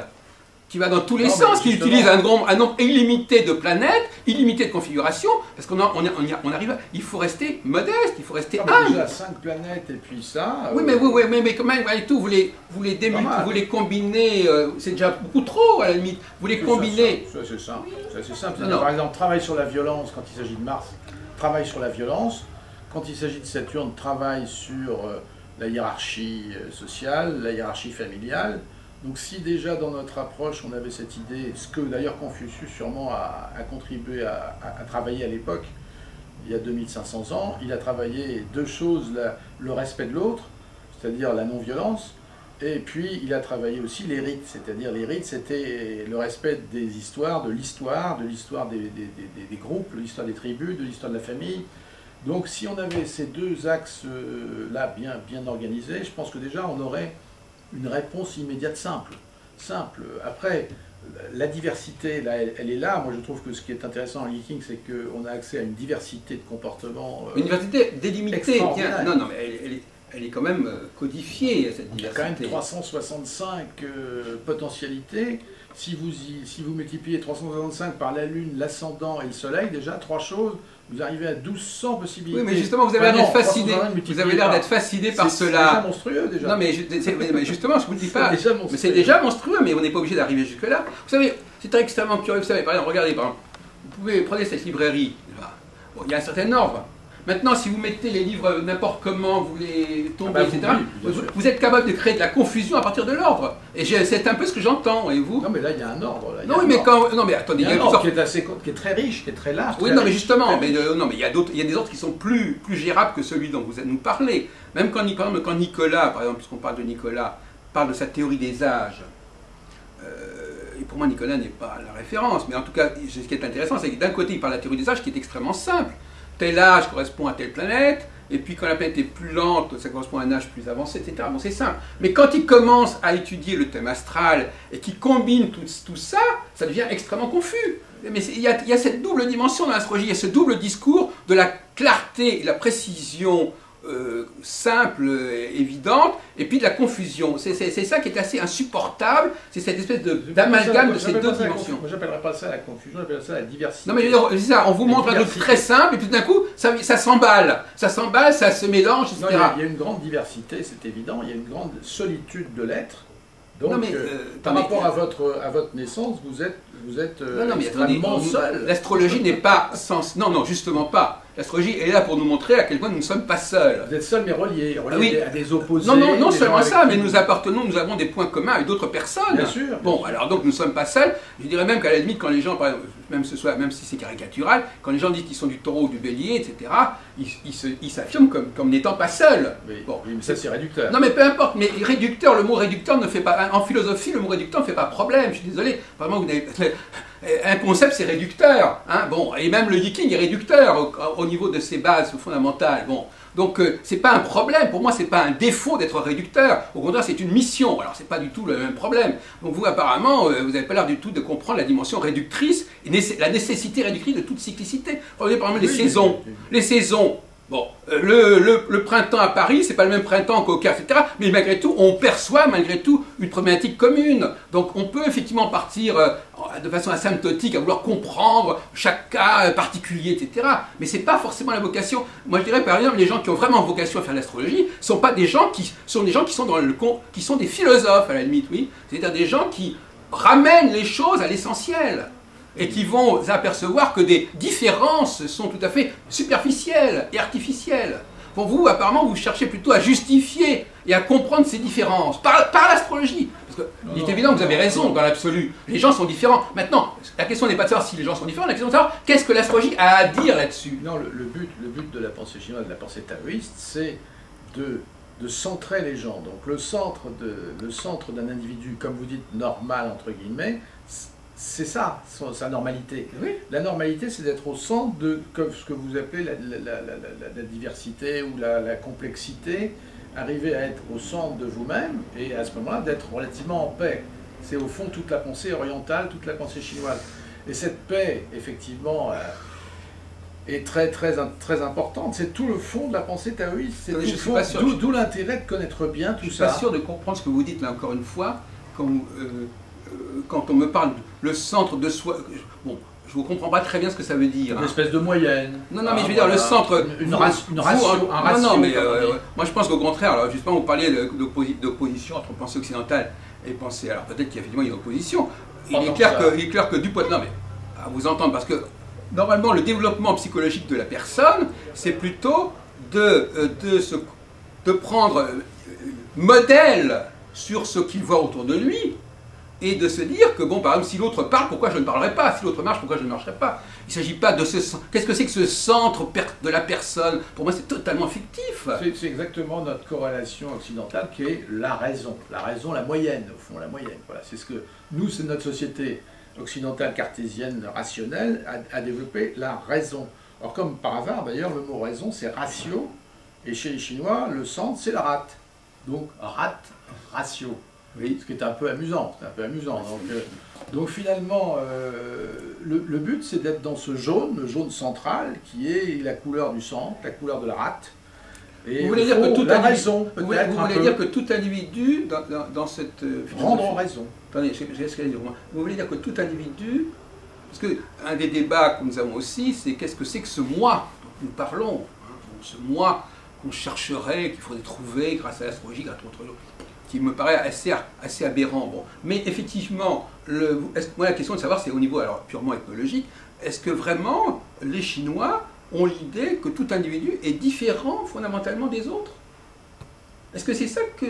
Speaker 1: qui va dans tous les sens, qui utilise un nombre illimité de planètes, illimité de configurations, parce qu'on arrive, il faut rester modeste, il faut rester humble.
Speaker 2: Déjà 5 planètes et puis ça...
Speaker 1: Oui, mais quand même, et tout, vous les combinez, c'est déjà beaucoup trop à la limite, vous les combinez...
Speaker 2: C'est simple, c'est simple. Par exemple, travail sur la violence quand il s'agit de Mars, travail sur la violence, quand il s'agit de Saturne, travail sur la hiérarchie sociale, la hiérarchie familiale. Donc si déjà dans notre approche on avait cette idée, ce que d'ailleurs Confucius sûrement a contribué à travailler à l'époque, il y a 2500 ans, il a travaillé deux choses, le respect de l'autre, c'est-à-dire la non-violence, et puis il a travaillé aussi les rites, c'est-à-dire les rites c'était le respect des histoires, de l'histoire des groupes, de l'histoire des tribus, de l'histoire de la famille. Donc si on avait ces deux axes-là bien organisés, je pense que déjà on aurait une réponse immédiate simple. Après, la diversité, là, elle est là. Moi, je trouve que ce qui est intéressant en Geeking, c'est qu'on a accès à une diversité de comportements.
Speaker 1: Une diversité délimitée. Non, mais elle est quand même codifiée, cette diversité.
Speaker 2: Il y a quand même 365 potentialités. Si vous multipliez 365 par la Lune, l'ascendant et le Soleil, déjà, 3 choses, vous arrivez à 1200 possibilités.
Speaker 1: Oui, mais justement, vous avez l'air d'être fasciné. Vous avez l'air d'être fasciné par cela.
Speaker 2: C'est déjà monstrueux, déjà.
Speaker 1: Non, mais justement, je ne vous le dis pas. Mais c'est déjà monstrueux, mais on n'est pas obligé d'arriver jusque-là. Vous savez, c'est extrêmement curieux. Vous savez, par exemple, regardez, par exemple, vous prenez cette librairie. Bon, il y a un certain ordre. Maintenant, si vous mettez les livres n'importe comment, vous les tombez, etc., vous êtes capable de créer de la confusion à partir de l'ordre. Et c'est un peu ce que j'entends, et vous?
Speaker 2: Non, mais là, il y a un ordre. Là,
Speaker 1: non, mais attendez,
Speaker 2: il y a un ordre qui est très riche, qui est très large.
Speaker 1: Oui, non, mais justement, il y a des ordres qui sont plus gérables que celui dont vous nous parlez. Même quand Nicolas, par exemple, puisqu'on parle de Nicolas, parle de sa théorie des âges, et pour moi, Nicolas n'est pas la référence, mais en tout cas, ce qui est intéressant, c'est que d'un côté, il parle de la théorie des âges qui est extrêmement simple. Tel âge correspond à telle planète, et puis quand la planète est plus lente, ça correspond à un âge plus avancé, etc. Bon, c'est simple. Mais quand il commence à étudier le thème astral et qu'il combine tout ça, ça devient extrêmement confus. Mais il y a cette double dimension dans l'astrologie, il y a ce double discours de la clarté et la précision simple, évidente, et puis de la confusion. C'est ça qui est assez insupportable, c'est cette espèce d'amalgame de ces deux dimensions.
Speaker 2: Moi, j'appellerais pas ça la confusion, j'appellerais ça la diversité.
Speaker 1: Non, mais c'est ça, on vous montre un truc très simple, et puis tout d'un coup, ça s'emballe, ça se mélange, etc.
Speaker 2: Non, il y a une grande diversité, c'est évident, il y a une grande solitude de l'être. Donc, par rapport à votre naissance, vous êtes extrêmement seul.
Speaker 1: L'astrologie n'est pas sans... Non, justement pas. L'astrologie est là pour nous montrer à quel point nous ne sommes pas seuls.
Speaker 2: Vous êtes seuls mais reliés à des opposés.
Speaker 1: Non seulement ça, mais nous avons des points communs avec d'autres personnes.
Speaker 2: Bien sûr.
Speaker 1: Bon, alors donc nous ne sommes pas seuls. Je dirais même qu'à la limite, quand les gens, par exemple, même si c'est caricatural, quand les gens disent qu'ils sont du taureau ou du bélier, etc., ils s'affirment comme n'étant pas seuls.
Speaker 2: Oui, mais ça c'est réducteur.
Speaker 1: Non mais peu importe, mais réducteur, le mot réducteur ne fait pas... En philosophie, le mot réducteur ne fait pas problème, je suis désolé. Vraiment, vous n'avez... Un concept, c'est réducteur. Hein, bon, et même le Viking est réducteur au niveau de ses bases fondamentales. Bon, donc, c'est pas un problème. Pour moi, c'est pas un défaut d'être réducteur. Au contraire, c'est une mission. Alors, c'est pas du tout le même problème. Donc, vous, apparemment, vous n'avez pas l'air du tout de comprendre la dimension réductrice et la nécessité réductrice de toute cyclicité. Regardez, par exemple, les saisons. Les saisons. Bon, le printemps à Paris, c'est pas le même printemps qu'au Caire, etc. Mais malgré tout, on perçoit malgré tout une problématique commune. Donc on peut effectivement partir de façon asymptotique à vouloir comprendre chaque cas particulier, etc. Mais c'est pas forcément la vocation. Moi je dirais par exemple, les gens qui ont vraiment vocation à faire l'astrologie sont pas des gens qui sont qui sont des philosophes à la limite, oui. C'est-à-dire des gens qui ramènent les choses à l'essentiel. Et qui vont apercevoir que des différences sont tout à fait superficielles et artificielles. Pour vous, apparemment, vous cherchez plutôt à justifier et à comprendre ces différences par l'astrologie. Parce qu'il est évident que vous avez raison dans l'absolu. Les gens sont différents. Maintenant, la question n'est pas de savoir si les gens sont différents, la question est de savoir qu'est-ce que l'astrologie a à dire là-dessus.
Speaker 2: Non, le but de la pensée chinoise, de la pensée taoïste, c'est de centrer les gens. Donc le centre d'un individu, comme vous dites, normal, entre guillemets, c'est ça, sa normalité.
Speaker 1: Oui.
Speaker 2: La normalité, c'est d'être au centre de ce que vous appelez la diversité ou la complexité, arriver à être au centre de vous-même et à ce moment-là d'être relativement en paix. C'est au fond toute la pensée orientale, toute la pensée chinoise. Et cette paix, effectivement, est très, très, très importante. C'est tout le fond de la pensée taoïste. C'est d'où l'intérêt de connaître bien tout ça.
Speaker 1: Je suis pas sûr de comprendre ce que vous dites là encore une fois. Quand on me parle le centre de soi, bon, je ne comprends pas très bien ce que ça veut dire.
Speaker 2: Une espèce de moyenne.
Speaker 1: Non, mais je veux dire, le centre...
Speaker 2: un ratio.
Speaker 1: Non, mais moi je pense qu'au contraire, alors justement, vous parliez d'opposition entre pensée occidentale et pensée... Alors peut-être qu'effectivement il y a une opposition. Il est clair que du point... Non, mais à vous entendre, parce que normalement le développement psychologique de la personne, c'est plutôt de prendre modèle sur ce qu'il voit autour de lui, et de se dire que, bon, par exemple, si l'autre parle, pourquoi je ne parlerai pas? Si l'autre marche, pourquoi je ne marcherai pas? Il ne s'agit pas de ce... Qu'est-ce que c'est que ce centre de la personne? Pour moi, c'est totalement fictif.
Speaker 2: C'est exactement notre corrélation occidentale qui est la raison. La raison, la moyenne, au fond, la moyenne. Voilà, c'est ce que... Nous, c'est notre société occidentale, cartésienne, rationnelle, a développé la raison. Alors, comme par hasard, d'ailleurs, le mot raison, c'est ratio, et chez les Chinois, le centre, c'est la rate. Donc, ratio. Oui, ce qui est un peu amusant. Donc finalement, le but, c'est d'être dans ce jaune, le jaune central, qui est la couleur du centre, la couleur de la rate. Et
Speaker 1: vous voulez dire que tout
Speaker 2: raison,
Speaker 1: vous voulez dire que tout individu, dans cette
Speaker 2: rendre raison.
Speaker 1: Attendez, j'ai ce qu'elle dire. Vous voulez dire que tout individu, parce qu'un des débats que nous avons aussi, c'est qu'est-ce que c'est que ce moi dont nous parlons, hein, ce moi qu'on chercherait, qu'il faudrait trouver grâce à l'astrologie, grâce à autre chose, qui me paraît assez aberrant. Bon. Mais effectivement, moi la question de savoir, c'est au niveau alors, purement ethnologique, est-ce que vraiment les Chinois ont l'idée que tout individu est différent fondamentalement des autres? Est-ce que c'est ça que...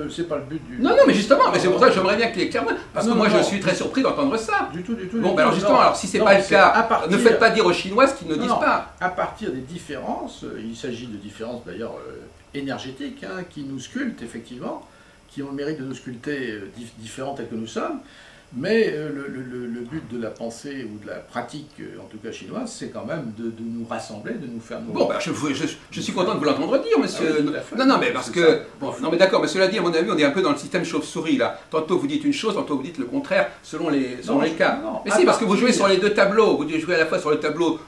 Speaker 2: C'est pas le but du...
Speaker 1: Non, mais justement, mais c'est pour ça que j'aimerais bien qu'il y ait clairement, parce que moi je suis très surpris d'entendre ça.
Speaker 2: Du tout.
Speaker 1: Bon, alors justement, alors si c'est pas le cas, ne faites pas dire aux Chinois ce qu'ils ne disent pas.
Speaker 2: À partir des différences, il s'agit de différences d'ailleurs énergétiques, hein, qui nous sculptent effectivement, qui ont le mérite de nous sculpter différents tels que nous sommes, mais le but de la pensée ou de la pratique, en tout cas chinoise, c'est quand même de nous rassembler, de nous faire...
Speaker 1: Bon, je suis content de vous l'entendre dire, monsieur.
Speaker 2: Ah oui,
Speaker 1: mais parce que... Bon, non, mais d'accord, mais cela dit, à mon avis, on est un peu dans le système chauve-souris, là. Tantôt vous dites une chose, tantôt vous dites le contraire, selon les cas. Mais si, parce que vous jouez sur les deux tableaux. Vous jouez à la fois sur le tableau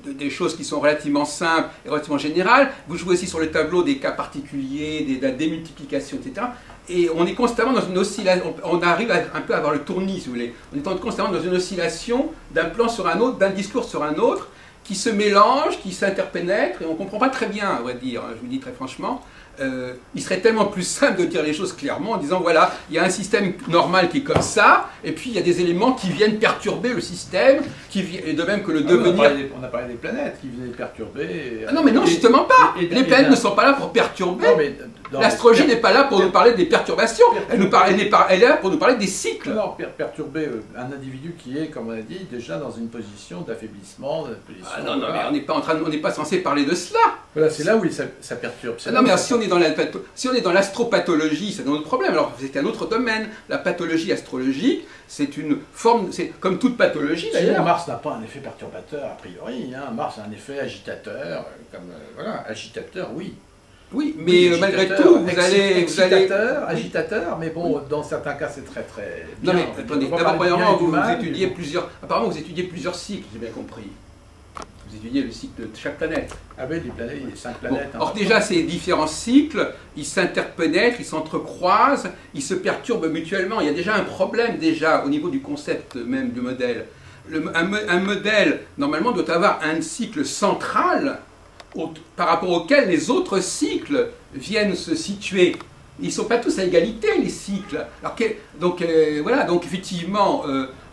Speaker 1: des choses qui sont relativement simples et relativement générales, vous jouez aussi sur le tableau des cas particuliers, de la démultiplication, etc. Et on est constamment dans une oscillation, on arrive un peu à avoir le tournis, si vous voulez. On est constamment dans une oscillation d'un plan sur un autre, d'un discours sur un autre, qui se mélange, qui s'interpénètre, et on ne comprend pas très bien, on va dire, je vous dis très franchement. Il serait tellement plus simple de dire les choses clairement en disant voilà, il y a un système normal qui est comme ça, et puis il y a des éléments qui viennent perturber le système, et de même que le devenir...
Speaker 2: On a parlé des planètes qui venaient perturber...
Speaker 1: non, mais non, justement pas. Les planètes ne sont pas là pour perturber. L'astrologie n'est pas là pour nous parler des perturbations, elle est là pour nous parler des cycles.
Speaker 2: Non, perturber un individu qui est, comme on a dit, déjà dans une position d'affaiblissement.
Speaker 1: Non, mais on n'est pas censé parler de cela.
Speaker 2: Voilà, c'est là où ça perturbe.
Speaker 1: Non, mais si on est dans l'astropathologie, c'est un autre problème. Alors, c'est un autre domaine. La pathologie astrologique, c'est une forme, c'est comme toute pathologie d'ailleurs.
Speaker 2: Mars n'a pas un effet perturbateur a priori. Hein. Mars a un effet agitateur. Voilà, agitateur, oui.
Speaker 1: Oui, mais malgré tout, vous allez...
Speaker 2: Agitateur, mais bon, dans certains cas, c'est très bien.
Speaker 1: Non, mais attendez, d'abord, premièrement, apparemment, vous étudiez plusieurs cycles, j'ai bien compris. vous étudiez le cycle de chaque planète.
Speaker 2: Ah oui, les planètes, il y a 5 planètes.
Speaker 1: Bon. Or déjà, ces différents cycles, ils s'interpénètrent, ils s'entrecroisent, ils se perturbent mutuellement. Il y a déjà un problème déjà au niveau du concept même du modèle. Un modèle, normalement, doit avoir un cycle central par rapport auquel les autres cycles viennent se situer. Ils ne sont pas tous à égalité, les cycles. Alors, voilà, donc effectivement,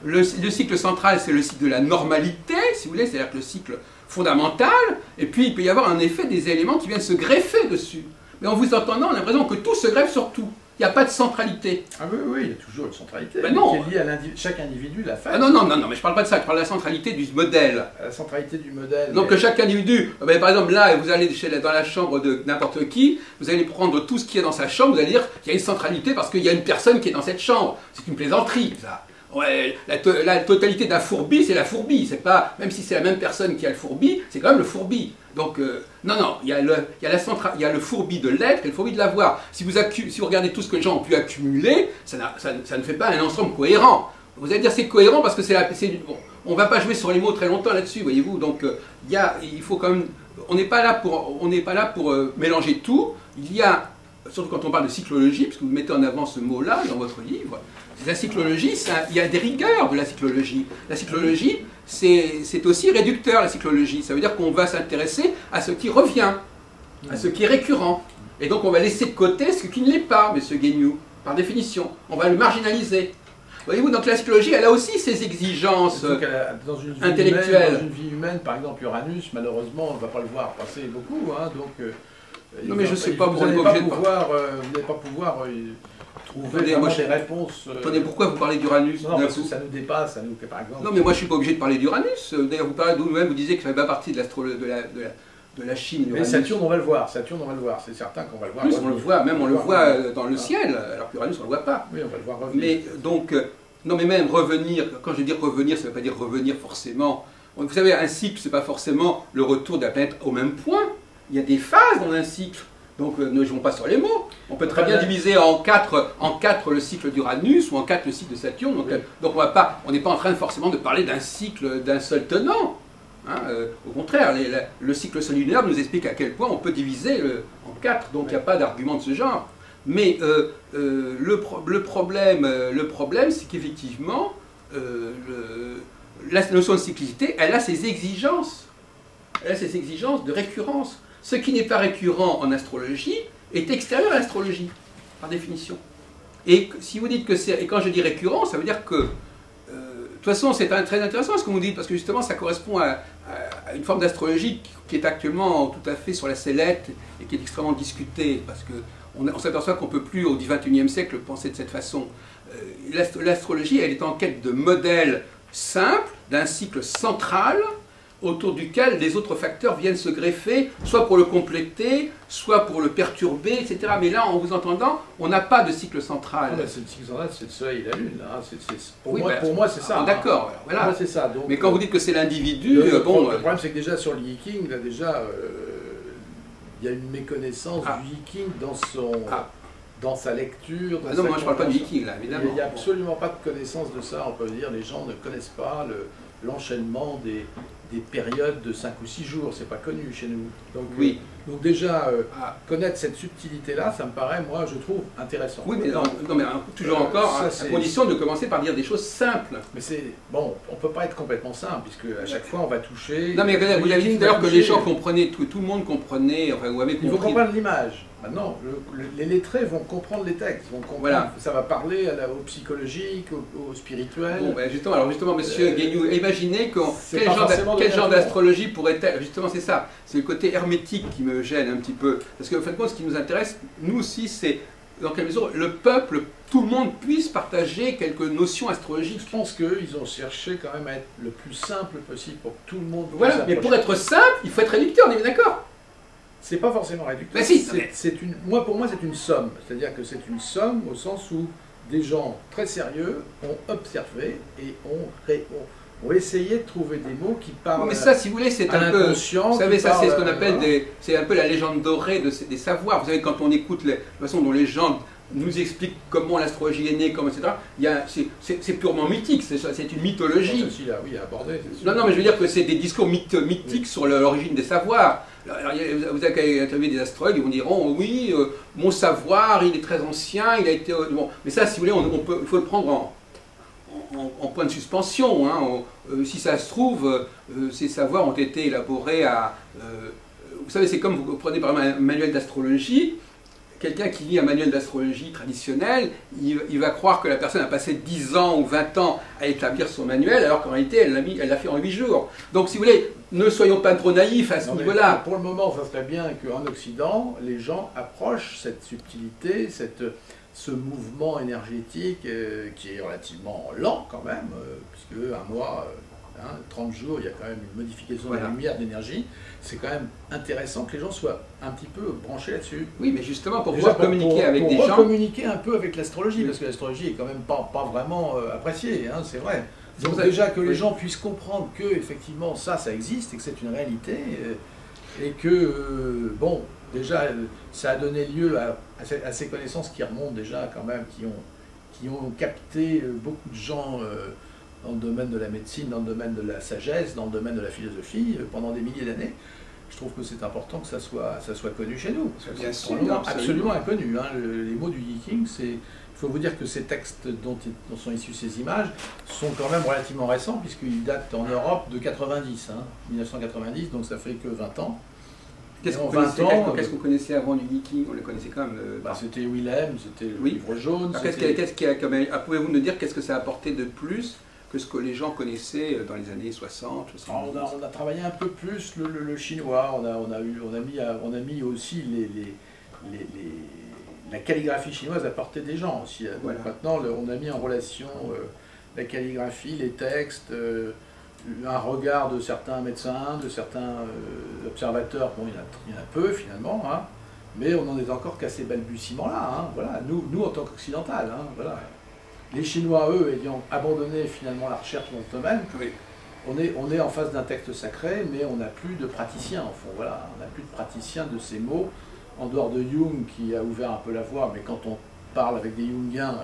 Speaker 1: le cycle central, c'est le cycle de la normalité, si vous voulez, c'est-à-dire que le cycle fondamental, et puis il peut y avoir en effet des éléments qui viennent se greffer dessus. Mais en vous entendant, on a l'impression que tout se greffe sur tout. Il n'y a pas de centralité.
Speaker 2: Ah oui, oui, il y a toujours une centralité.
Speaker 1: Ben non.
Speaker 2: Qui est liée à chaque individu, la face.
Speaker 1: Ah non, non, non, non, mais je ne parle pas de ça, je parle de la centralité du modèle.
Speaker 2: La centralité du modèle.
Speaker 1: Donc que chaque individu, ben, par exemple là, vous allez dans la chambre de n'importe qui, vous allez prendre tout ce qui est dans sa chambre, vous allez dire qu'il y a une centralité parce qu'il y a une personne qui est dans cette chambre. C'est une plaisanterie, ça. Ouais, la totalité d'un fourbi, c'est la fourbi. C'est pas, même si c'est la même personne qui a le fourbi, c'est quand même le fourbi. Donc, non, non, il y a le fourbi de l'être et le fourbi de l'avoir. Si vous regardez tout ce que les gens ont pu accumuler, ça ne fait pas un ensemble cohérent. Vous allez dire c'est cohérent parce que bon, on ne va pas jouer sur les mots très longtemps là-dessus, voyez-vous. Donc, il faut quand même, on n'est pas là pour mélanger tout. Il y a, surtout quand on parle de cyclologie, parce que vous mettez en avant ce mot-là dans votre livre, la cyclologie, il y a des rigueurs de la cyclologie. La cyclologie, c'est aussi réducteur, la cyclologie. Ça veut dire qu'on va s'intéresser à ce qui revient, à ce qui est récurrent. Et donc on va laisser de côté ce qui ne l'est pas, M. Guéniou, par définition. On va le marginaliser. Voyez-vous, donc la psychologie, elle a aussi ses exigences intellectuelles.
Speaker 2: Dans une vie humaine, par exemple, Uranus, malheureusement, on ne va pas le voir passer beaucoup. Hein, donc,
Speaker 1: non, mais je ne sais pas,
Speaker 2: vous n'allez pas pouvoir trouver des réponses.
Speaker 1: Attendez, pourquoi vous parlez d'Uranus?
Speaker 2: Non, parce que ça nous dépasse, ça nous, par exemple.
Speaker 1: Non, mais moi, je ne suis pas obligé de parler d'Uranus. D'ailleurs, vous parlez vous-même, vous disiez que ça fait pas partie de la Chine.
Speaker 2: Mais Saturne, on va le voir. Saturne, on va le voir. C'est certain qu'on va le voir.
Speaker 1: Plus, on le voit, même on le voit dans le ciel, alors qu'Uranus, on ne le voit pas.
Speaker 2: Oui, on va le voir revenir.
Speaker 1: Mais donc, non, mais même revenir, quand je dis revenir, ça ne veut pas dire revenir forcément. Vous savez, un cycle, ce n'est pas forcément le retour de la planète au même point. Il y a des phases dans un cycle. Donc, ne jouons pas sur les mots. On peut très bien diviser en quatre le cycle d'Uranus ou en 4 le cycle de Saturne. Donc, oui. Donc on n'est pas en train forcément de parler d'un cycle d'un seul tenant. Hein, au contraire, le cycle solaire nous explique à quel point on peut diviser en 4. Donc, il n'y a pas d'argument de ce genre. Mais le problème, c'est qu'effectivement, la notion de cyclicité, elle a ses exigences. Elle a ses exigences de récurrence. Ce qui n'est pas récurrent en astrologie est extérieur à l'astrologie, par définition. Et si vous dites que c'est... Et quand je dis récurrent, ça veut dire que... de toute façon, c'est très intéressant ce que vous dites, parce que justement, ça correspond à une forme d'astrologie qui est actuellement tout à fait sur la sellette et qui est extrêmement discutée, parce qu'on s'aperçoit qu'on ne peut plus, au XXIe siècle, penser de cette façon. L'astrologie, elle est en quête de modèles simples, d'un cycle central, autour duquel les autres facteurs viennent se greffer, soit pour le compléter, soit pour le perturber, etc. Mais là, en vous entendant, on n'a pas de cycle central.
Speaker 2: Non, le cycle central, c'est le Soleil et la Lune. Hein.
Speaker 1: Oui,
Speaker 2: pour moi, c'est ça.
Speaker 1: D'accord,
Speaker 2: hein.
Speaker 1: voilà.
Speaker 2: Moi, c'est ça. Donc,
Speaker 1: mais quand vous dites que c'est l'individu,
Speaker 2: le problème, c'est que déjà, sur le Yiking, là, déjà, il y a une méconnaissance du Yiking dans sa lecture.
Speaker 1: Non, moi, je ne parle pas du Yiking, là, évidemment.
Speaker 2: Il n'y a absolument pas de connaissance de ça. On peut dire les gens ne connaissent pas l'enchaînement des périodes de 5 ou 6 jours, c'est pas connu chez nous. Donc,
Speaker 1: oui.
Speaker 2: Donc déjà, connaître cette subtilité-là, ça me paraît, moi, je trouve intéressant.
Speaker 1: Oui, mais, non, mais toujours encore, à condition de commencer par dire des choses simples.
Speaker 2: Mais c'est... Bon, on peut pas être complètement simple, puisque à chaque fois, on va toucher...
Speaker 1: Non, mais vous avez dit d'ailleurs que les gens comprenaient, tout le monde comprenait, enfin, vous avez compris...
Speaker 2: Ils vont comprendre l'image. Maintenant, les lettrés vont comprendre les textes, vont comprendre, voilà. Ça va parler au psychologique, au spirituel.
Speaker 1: Bon, ben justement, monsieur Guéniou, imaginez quel genre d'astrologie pourrait être... Justement, c'est ça, c'est le côté hermétique qui me gêne un petit peu. Parce que, en fait, ce qui nous intéresse, nous aussi, c'est dans quelle mesure le peuple, tout le monde puisse partager quelques notions astrologiques.
Speaker 2: Je pense qu'ils ont cherché quand même à être le plus simple possible pour que tout le monde...
Speaker 1: Voilà, mais pour être simple, il faut être réducteur, on est d'accord?
Speaker 2: C'est pas forcément réducteur.
Speaker 1: Ben si,
Speaker 2: pour moi, c'est une somme. C'est-à-dire que c'est une somme au sens où des gens très sérieux ont observé et ont essayé de trouver des mots qui parlent.
Speaker 1: Mais ça, si vous voulez, c'est un peu. Vous savez, ça, c'est ce qu'on appelle c'est un peu la légende dorée des savoirs. Vous savez, quand on écoute la façon dont les gens nous explique comment l'astrologie est née, comment, etc. C'est purement mythique, c'est une mythologie.
Speaker 2: Ceci là, oui, abordé.
Speaker 1: Non, non, mais je veux dire que c'est des discours mythiques sur l'origine des savoirs. Alors, vous avez interviewé des astrologues, ils vous diront oui, mon savoir, il est très ancien, il a été bon. Mais ça, si vous voulez, il faut le prendre en point de suspension. Hein. Si ça se trouve, ces savoirs ont été élaborés à. Vous savez, c'est comme vous prenez par exemple un manuel d'astrologie. Quelqu'un qui lit un manuel d'astrologie traditionnel, il va croire que la personne a passé 10 ans ou 20 ans à établir son manuel, alors qu'en réalité, elle l'a fait en 8 jours. Donc, si vous voulez, ne soyons pas trop naïfs à ce niveau-là.
Speaker 2: Pour le moment, ça serait bien qu'en Occident, les gens approchent cette subtilité, ce mouvement énergétique qui est relativement lent quand même, puisque un mois, 30 jours, il y a quand même une modification de la lumière, d'énergie. C'est quand même intéressant que les gens soient un petit peu branchés là-dessus.
Speaker 1: Oui, mais justement pour pouvoir communiquer avec des gens.
Speaker 2: Pour communiquer un peu avec l'astrologie, parce que l'astrologie est quand même pas vraiment appréciée, hein, c'est vrai. Donc déjà que les gens puissent comprendre que effectivement ça existe et que c'est une réalité, et que, bon, déjà ça a donné lieu à ces connaissances qui remontent déjà quand même, qui ont capté beaucoup de gens dans le domaine de la médecine, dans le domaine de la sagesse, dans le domaine de la philosophie, pendant des milliers d'années. Je trouve que c'est important que ça soit connu chez nous.
Speaker 1: Bien sûr,
Speaker 2: absolument inconnu. Hein. Les mots du Yiking, il faut vous dire que ces textes dont sont issues ces images sont quand même relativement récents, puisqu'ils datent en Europe de 90, 1990, donc ça fait que 20 ans.
Speaker 1: Qu'est-ce qu'on connaissait avant du Yiking? On le connaissait quand même.
Speaker 2: C'était Willem, c'était le livre jaune.
Speaker 1: Pouvez-vous nous dire qu'est-ce que ça a apporté de plus que ce que les gens connaissaient dans les années 60, 70.
Speaker 2: On a travaillé un peu plus le chinois, on a mis aussi la calligraphie chinoise à portée des gens aussi. Voilà. Maintenant, on a mis en relation la calligraphie, les textes, un regard de certains médecins, de certains observateurs. Bon, il y en a peu finalement, hein, mais on en est encore qu'à ces balbutiements-là. Hein, voilà. Nous, en tant qu'occidental, hein, voilà. Les Chinois, eux, ayant abandonné finalement la recherche dans ce domaine,
Speaker 1: oui.
Speaker 2: on est en face d'un texte sacré, mais on n'a plus de praticiens, en fond. Voilà. On n'a plus de praticiens de ces mots, en dehors de Jung, qui a ouvert un peu la voie, mais quand on parle avec des Jungiens,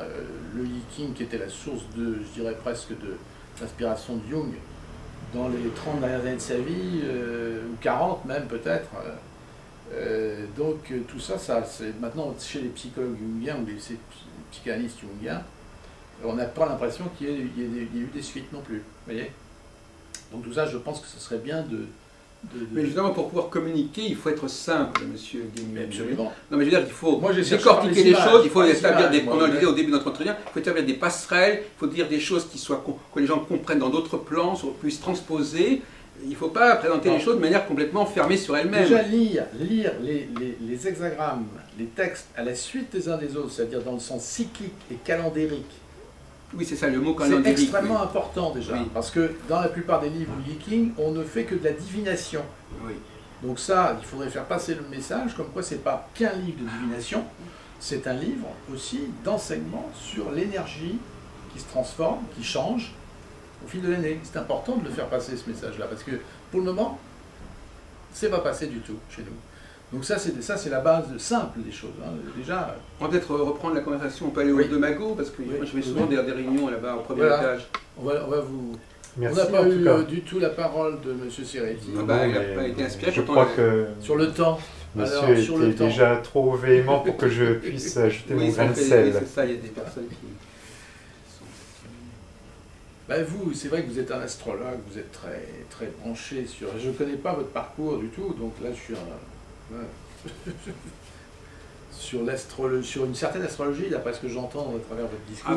Speaker 2: le Yiking, qui était la source de, je dirais presque, d'inspiration de Jung, dans les 30 dernières années de sa vie, ou 40 même peut-être. Donc tout ça, c'est maintenant chez les psychologues jungiens ou les psychanalystes jungiens, on n'a pas l'impression qu'il y ait eu des suites non plus. Vous voyez? Donc tout ça, je pense que ce serait bien de...
Speaker 1: Mais justement, pour pouvoir communiquer, il faut être simple, monsieur Guémy.
Speaker 2: Absolument.
Speaker 1: Non, mais je veux dire qu'il faut décortiquer les choses, il faut établir des... On en disait au début de notre entretien, il faut établir des passerelles, il faut dire des choses que les gens comprennent dans d'autres plans, puissent transposer. Il ne faut pas présenter les choses de manière complètement fermée sur elles-mêmes.
Speaker 2: Déjà lire les hexagrammes, les textes à la suite des uns des autres, c'est-à-dire dans le sens cyclique et calendérique.
Speaker 1: Oui, c'est ça, le mot calendérique.
Speaker 2: C'est extrêmement important déjà, parce que dans la plupart des livres du Yiking, on ne fait que de la divination.
Speaker 1: Oui.
Speaker 2: Donc ça, il faudrait faire passer le message, comme quoi c'est pas qu'un livre de divination, c'est un livre aussi d'enseignement sur l'énergie qui se transforme, qui change au fil de l'année. C'est important de le faire passer ce message-là, parce que pour le moment, c'est pas passé du tout chez nous. Donc ça, c'est la base simple des choses. Hein. Déjà,
Speaker 1: on va peut-être reprendre la conversation, on peut aller au de Mago, parce que moi je vais souvent des réunions là-bas au premier étage.
Speaker 2: On va vous...
Speaker 3: Merci,
Speaker 2: on n'a pas eu du tout la parole de M. Serretti.
Speaker 1: Il n'a pas été inspiré.
Speaker 3: Je crois que...
Speaker 2: Sur le temps.
Speaker 3: Monsieur était déjà trop véhément pour que je puisse ajouter mon grain de sel.
Speaker 1: C'est ça, il y a des personnes qui...
Speaker 2: Ben vous, c'est vrai que vous êtes un astrologue, vous êtes très, très branché sur... Je ne connais pas votre parcours du tout, donc là je suis sur une certaine astrologie, d'après ce que j'entends à travers votre discours.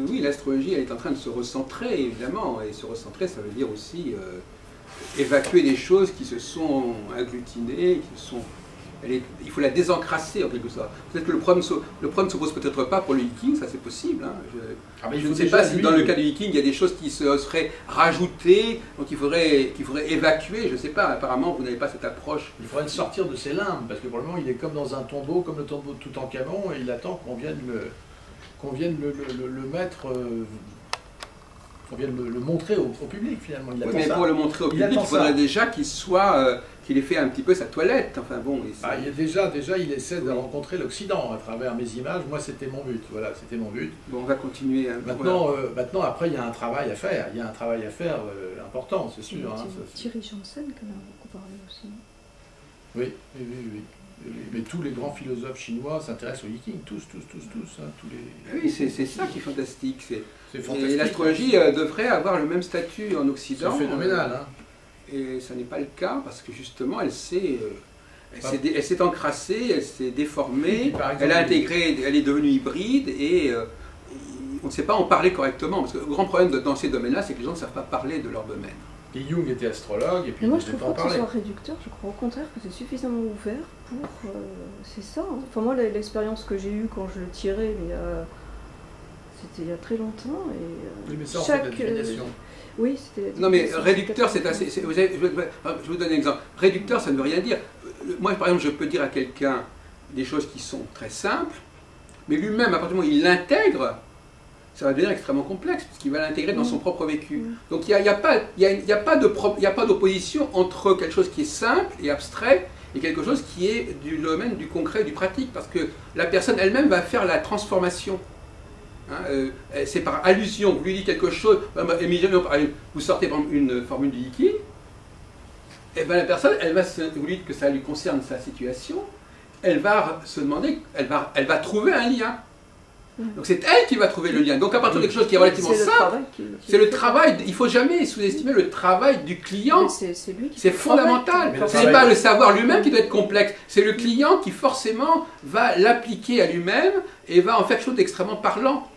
Speaker 1: Oui, l'astrologie, elle est en train de se recentrer, évidemment, et se recentrer, ça veut dire aussi évacuer des choses qui se sont agglutinées, il faut la désencrasser en quelque sorte. Peut-être que le problème ne se pose peut-être pas pour le Yiking, ça c'est possible. Hein. Je ne sais pas si dans le cas du Yiking, il y a des choses qui se seraient rajoutées, donc qu'il faudrait évacuer, je ne sais pas, apparemment vous n'avez pas cette approche.
Speaker 2: Il faudrait le sortir de ses limbes, parce que pour le moment il est comme dans un tombeau, comme le tombeau de Toutankhamon, et il attend qu'on vienne le mettre qu'on vienne le montrer au public finalement. Il
Speaker 1: Oui,
Speaker 2: attend
Speaker 1: mais
Speaker 2: ça.
Speaker 1: pour le montrer au public, il faudrait déjà qu'il ait fait un petit peu sa toilette. Enfin bon.
Speaker 2: Il déjà, il essaie de rencontrer l'Occident à travers mes images. Moi, c'était mon but. Voilà, c'était mon but.
Speaker 1: Bon, on va continuer.
Speaker 2: Maintenant, après, il y a un travail à faire. Il y a un travail à faire important, c'est sûr.
Speaker 4: Thierry Janssen, qu'on a beaucoup parlé aussi.
Speaker 2: Oui. Mais tous les grands philosophes chinois s'intéressent au Yiking, tous. Hein,
Speaker 1: Oui, c'est ça qui est fantastique.
Speaker 2: C'est fantastique.
Speaker 1: Et l'astrologie devrait avoir le même statut en Occident.
Speaker 2: C'est phénoménal. Hein.
Speaker 1: Et ça n'est pas le cas parce que justement, elle s'est encrassée, elle s'est déformée, elle a intégré, elle est devenue hybride et on ne sait pas en parler correctement. Parce que le grand problème dans ces domaines-là, c'est que les gens ne savent pas parler de leur domaine.
Speaker 2: Et Jung était astrologue, et puis
Speaker 4: moi je trouve pas que ce soit réducteur, je crois au contraire que c'est suffisamment ouvert pour... c'est ça, hein. Enfin moi l'expérience que j'ai eue quand je le tirais, c'était il y a très longtemps, et
Speaker 2: oui, mais ça, chaque... c'est de la divination.
Speaker 4: Oui, c'était...
Speaker 1: Non mais réducteur c'est assez... je vous donne un exemple. Réducteur ça ne veut rien dire. Moi par exemple je peux dire à quelqu'un des choses qui sont très simples, mais lui-même à partir du moment où il l'intègre, ça va devenir extrêmement complexe, parce qu'il va l'intégrer dans son propre vécu. Donc il n'y a pas d'opposition entre quelque chose qui est simple et abstrait et quelque chose qui est du domaine du concret, du pratique, parce que la personne elle-même va faire la transformation. Hein, c'est par allusion, vous lui dites quelque chose, vous sortez par exemple une formule du Yiking, et bien la personne, vous lui dites que ça lui concerne sa situation, elle va se demander, elle va trouver un lien. Donc c'est elle qui va trouver le lien. Donc à partir de quelque chose qui est relativement simple, c'est le travail, il ne faut jamais sous-estimer le travail du client. C'est fondamental. Ce n'est pas le savoir lui-même qui doit être complexe, c'est le client qui forcément va l'appliquer à lui-même et va en faire quelque chose d'extrêmement parlant.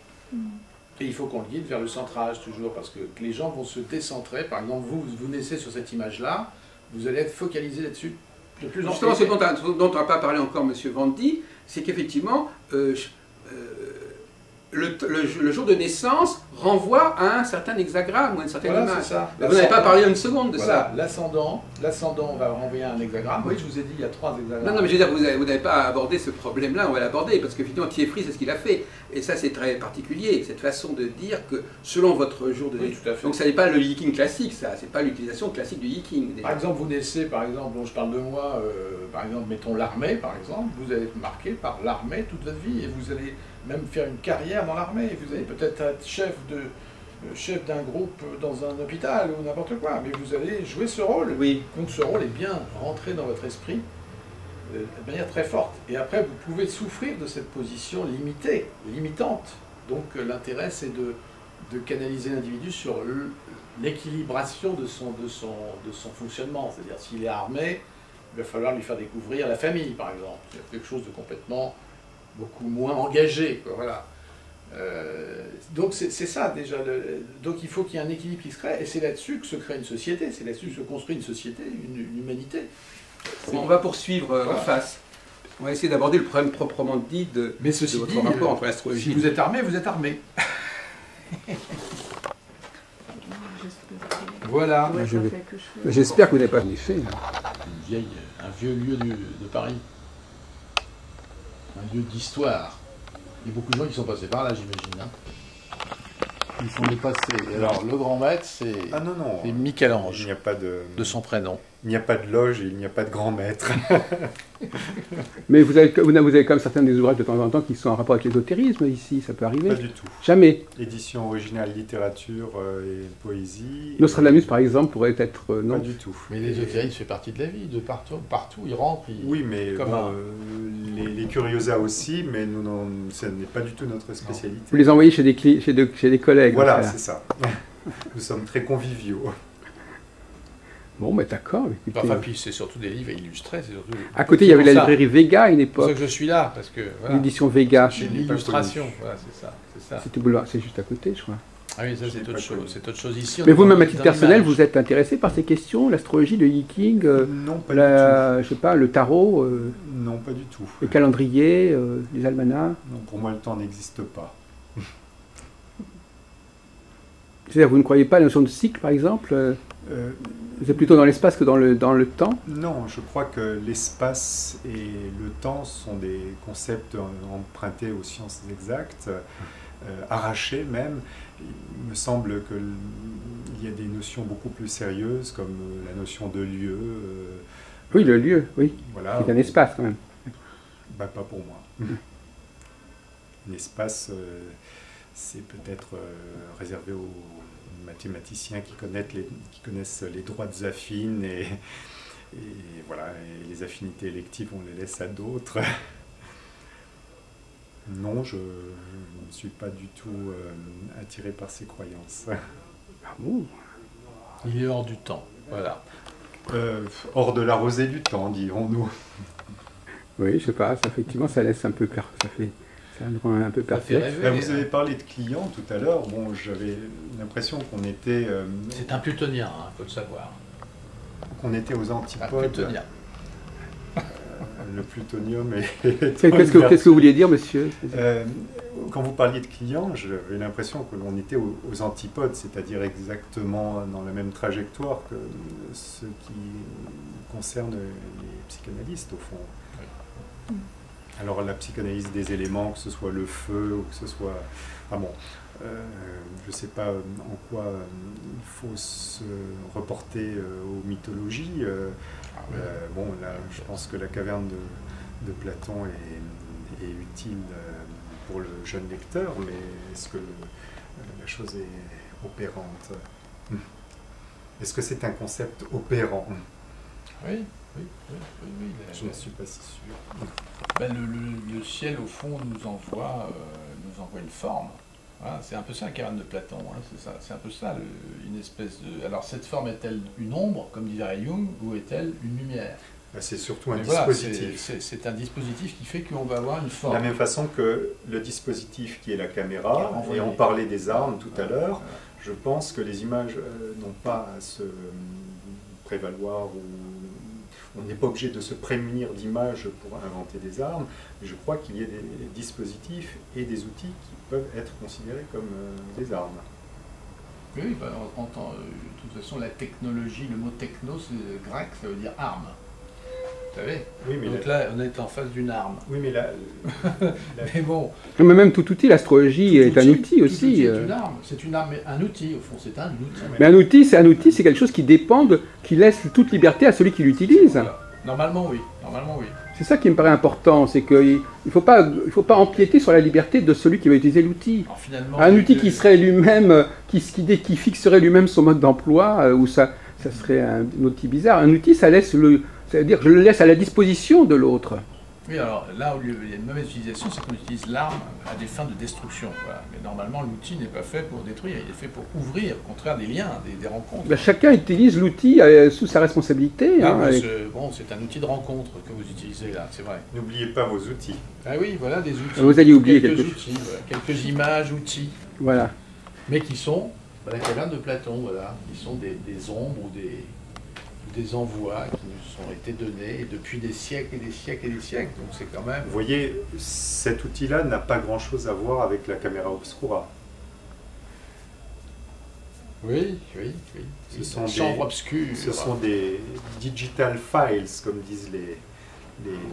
Speaker 2: Et il faut qu'on le guide vers le centrage toujours, parce que les gens vont se décentrer. Par exemple, vous naissez sur cette image-là, vous allez être focalisé là-dessus. De plus en plus.
Speaker 1: Justement, ce dont on n'a pas parlé encore, M. Vandy, c'est qu'effectivement, le jour de naissance renvoie à un certain hexagramme ou à une certaine image.
Speaker 2: Ça.
Speaker 1: Vous n'avez pas parlé une seconde de ça.
Speaker 2: L'ascendant va renvoyer à un hexagramme. Oui, je vous ai dit, il y a 3 hexagrammes.
Speaker 1: Non, mais je veux dire, vous n'avez pas abordé ce problème-là, on va l'aborder, parce qu'effectivement, Thieffry, c'est ce qu'il a fait. Et ça, c'est très particulier, cette façon de dire que selon votre jour de naissance. Donc, ça n'est pas le Yiking classique, ça, c'est pas l'utilisation classique du Yiking.
Speaker 2: Par exemple, vous naissez, par exemple, je parle de moi, par exemple, mettons l'armée, par exemple, vous allez être marqué par l'armée toute votre vie, et vous allez même faire une carrière dans l'armée, vous allez peut-être être chef d'un groupe dans un hôpital ou n'importe quoi, mais vous allez jouer ce rôle.
Speaker 1: Oui.
Speaker 2: Donc ce rôle est bien rentré dans votre esprit de manière très forte. Et après, vous pouvez souffrir de cette position limitante. Donc l'intérêt, c'est de canaliser l'individu sur l'équilibration de son fonctionnement. C'est-à-dire, s'il est armé, il va falloir lui faire découvrir la famille, par exemple. C'est quelque chose de complètement beaucoup moins engagé, quoi, voilà. Donc c'est ça déjà. Donc il faut qu'il y ait un équilibre qui se crée, et c'est là-dessus que se crée une société, c'est là-dessus que se construit une société, une humanité.
Speaker 1: On va poursuivre en face. On va essayer d'aborder le problème proprement dit de votre rapport entre l'astrologie.
Speaker 2: Si vous êtes armé, vous êtes armé. Voilà.
Speaker 1: J'espère que vous n'avez pas fait.
Speaker 2: Un vieux lieu de Paris. Un lieu d'histoire. Il y a beaucoup de gens qui sont passés par là, j'imagine. Hein. Ils sont dépassés. Alors, le grand maître, c'est Michel-Ange.
Speaker 3: Il n'y a pas de
Speaker 2: son prénom.
Speaker 3: Il n'y a pas de loge et il n'y a pas de grand maître.
Speaker 1: Mais vous avez quand même certains des ouvrages de temps en temps qui sont en rapport avec l'ésotérisme ici, ça peut arriver?
Speaker 3: Pas du tout.
Speaker 1: Jamais.
Speaker 3: Édition originale, littérature et poésie.
Speaker 1: Nostradamus, par exemple, pourrait être... non.
Speaker 3: Pas du tout.
Speaker 2: Mais l'ésotérisme fait partie de la vie, de partout il rentre.
Speaker 3: Oui, mais les curiosas aussi, mais ce n'est pas du tout notre spécialité.
Speaker 1: Vous les envoyez chez des collègues.
Speaker 3: Voilà, c'est ça. Nous sommes très conviviaux.
Speaker 1: Bon, mais d'accord.
Speaker 2: Enfin, puis c'est surtout des livres illustrés.
Speaker 1: À côté, il y avait la librairie Vega à une époque.
Speaker 2: C'est pour ça que je suis là, parce que... Voilà.
Speaker 1: L'édition Vega.
Speaker 2: C'est l'illustration, voilà, c'est ça.
Speaker 1: C'est juste à côté, je crois.
Speaker 2: Ah oui, ça c'est autre chose ici.
Speaker 1: Mais vous-même, à titre personnel, vous êtes intéressé par ces questions, l'astrologie, le Yiking,
Speaker 3: non, pas du tout.
Speaker 1: Je sais pas, le tarot,
Speaker 3: non, pas du tout.
Speaker 1: Les calendriers, les almanachs.
Speaker 3: Non, pour moi, le temps n'existe pas.
Speaker 1: C'est-à-dire, vous ne croyez pas à la notion de cycle, par exemple vous êtes plutôt dans l'espace que dans le temps?
Speaker 3: Non, je crois que l'espace et le temps sont des concepts empruntés aux sciences exactes. arrachées même. Il me semble qu'il y a des notions beaucoup plus sérieuses, comme la notion de lieu.
Speaker 1: Oui, le lieu, oui.
Speaker 3: Voilà,
Speaker 1: C'est un espace quand même.
Speaker 3: Bah, pas pour moi. Un espace, c'est peut-être réservé aux mathématiciens qui connaissent les droites affines et voilà, et les affinités électives, on les laisse à d'autres. Non, je ne suis pas du tout attiré par ces croyances.
Speaker 1: Ah bon?
Speaker 2: Il est hors du temps, voilà.
Speaker 3: Hors de la rosée du temps, dirons-nous.
Speaker 1: Oui, je sais pas, effectivement, ça laisse un peu ça le rend un peu perplexe.
Speaker 3: Vous avez parlé de clients tout à l'heure. Bon, j'avais l'impression qu'on était...
Speaker 2: C'est un plutonien, il faut le savoir.
Speaker 3: Qu'on était aux
Speaker 2: Un
Speaker 3: antipodes.
Speaker 2: plutonien.
Speaker 3: Le plutonium est...
Speaker 1: Qu'est-ce que vous vouliez dire, monsieur?
Speaker 3: Quand vous parliez de clients, j'avais l'impression que l'on était aux antipodes, c'est-à-dire exactement dans la même trajectoire que ce qui concerne les psychanalystes, au fond.
Speaker 2: Oui.
Speaker 3: Alors la psychanalyse des éléments, que ce soit le feu, ou que ce soit... Ah bon, je ne sais pas en quoi il faut se reporter aux mythologies. Bon, là, je pense que la caverne de Platon est utile pour le jeune lecteur, mais est-ce que la chose est opérante? Est-ce que c'est un concept opérant?
Speaker 2: Oui.
Speaker 3: Je ne suis pas si sûr.
Speaker 2: Ben, le ciel, au fond, nous envoie une forme. Voilà, c'est un peu ça la caverne de Platon, hein, c'est un peu ça, une espèce de... Alors cette forme est-elle une ombre, comme dirait Jung, ou est-elle une lumière?
Speaker 3: C'est surtout un
Speaker 2: dispositif.
Speaker 3: dispositif.
Speaker 2: C'est un dispositif qui fait qu'on va avoir une
Speaker 3: De
Speaker 2: forme.
Speaker 3: la même façon que le dispositif qui est la caméra, et on parlait des armes tout à l'heure, je pense que les images n'ont pas à se prévaloir, ou on n'est pas obligé de se prémunir d'images pour inventer des armes, mais je crois qu'il y a des dispositifs et des outils qui peuvent être considérés comme des armes.
Speaker 2: Oui, ben, de toute façon, la technologie, le mot techno, c'est grec, ça veut dire arme. Vous savez?
Speaker 3: Oui, mais
Speaker 2: donc là, on est en face d'une arme.
Speaker 3: Oui, mais
Speaker 2: Mais bon.
Speaker 1: Mais même tout outil, l'astrologie est un outil aussi.
Speaker 2: C'est une arme, c'est une arme, mais un outil, au fond, c'est un outil.
Speaker 1: Mais un outil, c'est quelque chose qui dépend, qui laisse toute liberté à celui qui l'utilise.
Speaker 2: Voilà. Normalement, oui.
Speaker 1: C'est ça qui me paraît important, c'est qu'il ne faut pas empiéter sur la liberté de celui qui va utiliser l'outil. Un outil qui serait lui-même, qui fixerait lui-même son mode d'emploi, ou ça serait un outil bizarre. Un outil, c'est-à-dire que je le laisse à la disposition de l'autre.
Speaker 2: Oui, alors là où il y a une mauvaise utilisation, c'est qu'on utilise l'arme à des fins de destruction. Voilà. Mais normalement, l'outil n'est pas fait pour détruire, il est fait pour ouvrir, au contraire, des liens, des rencontres.
Speaker 1: Ben, chacun utilise l'outil sous sa responsabilité.
Speaker 2: Bon, c'est un outil de rencontre que vous utilisez là, c'est vrai.
Speaker 3: N'oubliez pas vos outils.
Speaker 2: Ah oui, voilà des outils.
Speaker 1: Vous alliez oublier
Speaker 2: quelques outils, voilà, quelques images, outils.
Speaker 1: Voilà.
Speaker 2: Mais qui sont, la caverne de Platon, voilà, qui sont des ombres ou des envois qui nous ont été donnés depuis des siècles et des siècles et des siècles. Donc c'est quand même...
Speaker 3: Vous voyez, cet outil-là n'a pas grand-chose à voir avec la caméra obscura.
Speaker 2: Oui.
Speaker 3: Ce sont des
Speaker 2: chambres obscures.
Speaker 3: Ce sont des digital files, comme disent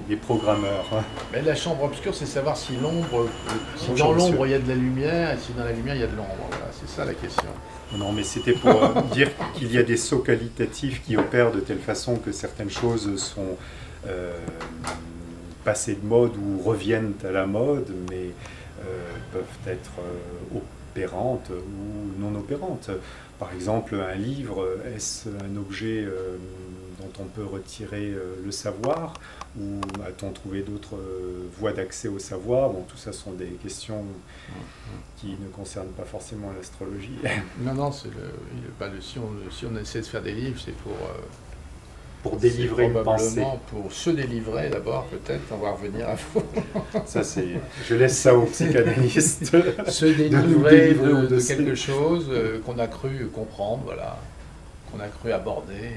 Speaker 3: les programmeurs.
Speaker 2: Mais la chambre obscure, c'est savoir si l'ombre, si
Speaker 3: Bonjour,
Speaker 2: dans l'ombre
Speaker 3: monsieur.
Speaker 2: il y a de la lumière et si dans la lumière il y a de l'ombre. Voilà, c'est ça la question.
Speaker 3: Non, mais c'était pour dire qu'il y a des sauts qualitatifs qui opèrent de telle façon que certaines choses sont passées de mode ou reviennent à la mode, mais peuvent être opérantes ou non opérantes. Par exemple, un livre, est-ce un objet dont on peut retirer le savoir, ou a-t-on trouvé d'autres voies d'accès au savoir? Bon, tout ça sont des questions qui ne concernent pas forcément l'astrologie.
Speaker 2: Non, c'est si on essaie de faire des livres, c'est
Speaker 3: pour délivrer une pensée.
Speaker 2: Pour se délivrer d'abord, peut-être, on va revenir à vous.
Speaker 3: Ça, je laisse ça aux psychanalystes.
Speaker 2: Se délivrer de quelque chose qu'on a cru comprendre, voilà, qu'on a cru aborder,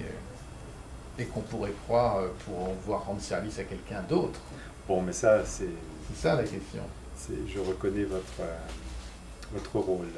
Speaker 2: et qu'on pourrait croire pour pouvoir rendre service à quelqu'un d'autre.
Speaker 3: Bon, mais ça, c'est
Speaker 2: ça la question.
Speaker 3: Je reconnais votre rôle.